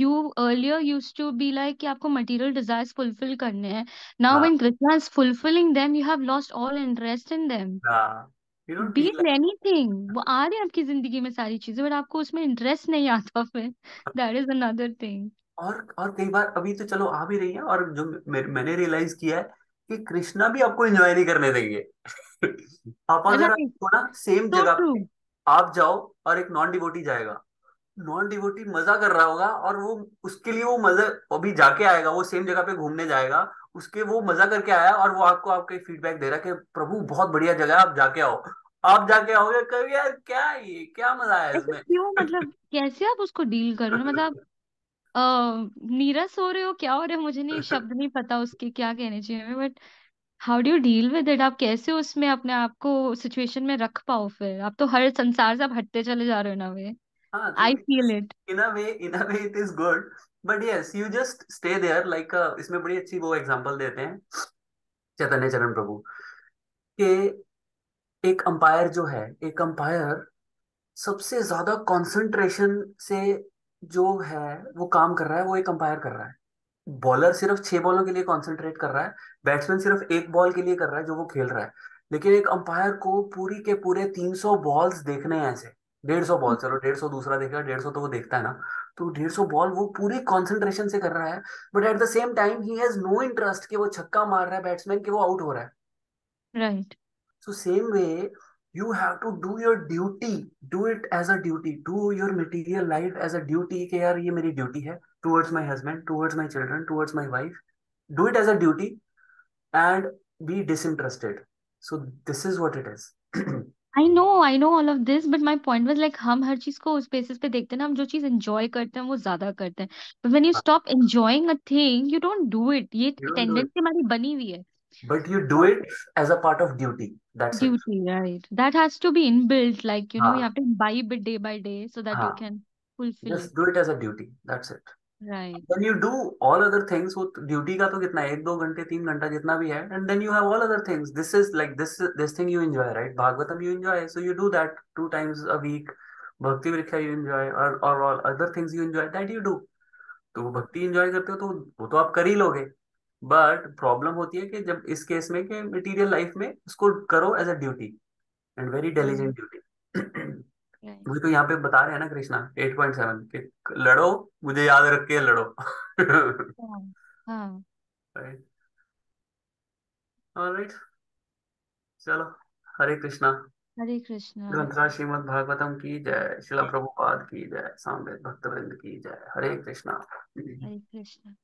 you earlier used to be like कि आपको material desires fulfill करने हैं। Now हाँ when Krishna is fulfilling them, you have lost all interest in them. हाँ, you don't Be feel it anything, वो आ रहे हैं आपकी जिंदगी में सारी चीजें, बट आपको उसमें इंटरेस्ट नहीं आता फिर। That is another thing. और कई बार अभी तो चलो आ भी रही है, और जो मैंने रियलाइज किया है कि कृष्णा भी आपको एंजॉय नहीं करने देंगे। आप अगर राइट। आपको ना सेम सो जगह ट्रू। पे आप जाओ और एक नॉन डिवोटी जाएगा, नॉन डिवोटी मजा कर रहा होगा, और वो उसके लिए वो मजा अभी जाके आएगा, वो सेम जगह पे घूमने जाएगा, उसके वो मजा करके आया, और वो आपको आपका फीडबैक दे रहा है कि प्रभु बहुत बढ़िया जगह है, आप जाके आओ। आप जाके आओगे कभी, यार क्या है ये, क्या मजा आया ऐसे इसमें। क्यों, मतलब कैसे आप उसको डील करो ना, मतलब नीरस हो रहे हो, क्या हो रहे हो, मुझे नहीं, शब्द नहीं पता उसके क्या कहने चाहिए, but how do you deal with it? आप कैसे उसमें अपने आप को सिचुएशन में रख पाओ? फिर आप तो हर संसार से आप हटते चले जा रहे हो ना वे। हाँ, आई तो feel it. In a way it is good, but yes you just stay there, like इसमें बड़ी अच्छी वो एग्जांपल देते हैं चैतन्य चरण प्रभु के। एक अंपायर जो है, एक अंपायर सबसे ज्यादा कंसंट्रेशन से जो है वो काम कर रहा है, वो एक अंपायर कर रहा है। बॉलर सिर्फ 6 बॉलों के लिए कंसंट्रेट कर रहा है, बैट्समैन सिर्फ एक बॉल के लिए कर रहा है जो वो खेल रहा है, लेकिन एक अंपायर को पूरी के पूरे 300 बॉल्स देखने हैं ऐसे। 150 बॉल, चलो 150 दूसरा देखेगा, 150 तो वो देखता है ना, तो 150 बॉल वो पूरी कंसंट्रेशन से कर रहा है, but at the same time ही हैज नो इंटरेस्ट कि वो छक्का मार रहा है बैट्समैन, कि वो आउट हो रहा है। Right. So same way, you have to do your duty, do it as a duty, do your material life as a duty कि यार ये मेरी ड्यूटी है, towards my husband, towards my children, towards my wife. Do it as a duty and be disinterested. So this is what it is. I know all of this, but my point was like हम हर चीज को उस बेसिस पे देखते हैं ना, हम जो चीज एंजॉय करते हैं वो ज्यादा करते हैं, but when you stop enjoying a thing you don't do it, ये You don't do it, tendency हमारी बनी हुई है। but you do it as a part of duty. That's it. Duty, right? That has to be inbuilt, like, you हाँ, have to imbibe it day by day so that you हाँ, can fulfill it. just do it as a duty. That's it. Right. Then you do all other things, वो ड्यूटी का तो कितना है, 1 2 घंटे 3 घंटा जितना भी है, and then you have all other things. This is like this thing you enjoy, right? Bhagavatam you enjoy, so you do that 2 times a week. भक्ति वृक्षा you enjoy, और all other things you enjoy, that you do. तो वो भक्ति एंजॉय करते हो तो वो तो आप कर ही लोगे, बट प्रॉब्लम होती है कि जब इस केस में कि मटेरियल लाइफ में उसको करो as a duty, and very Right. Diligent duty. Right. वही तो यहाँ पे बता रहे हैं ना कृष्णा 8.7 कि लड़ो, मुझे याद रख के लड़ो। हाँ। हाँ। राइट, ऑलराइट, चलो, हरे कृष्णा। हरे कृष्णा। ग्रंथराज श्रीमद् भागवतम की जय, शिला प्रभुपाद की जय, सामवेद भक्तवृंद की जय, हरे कृष्णा। हरे कृष्णा।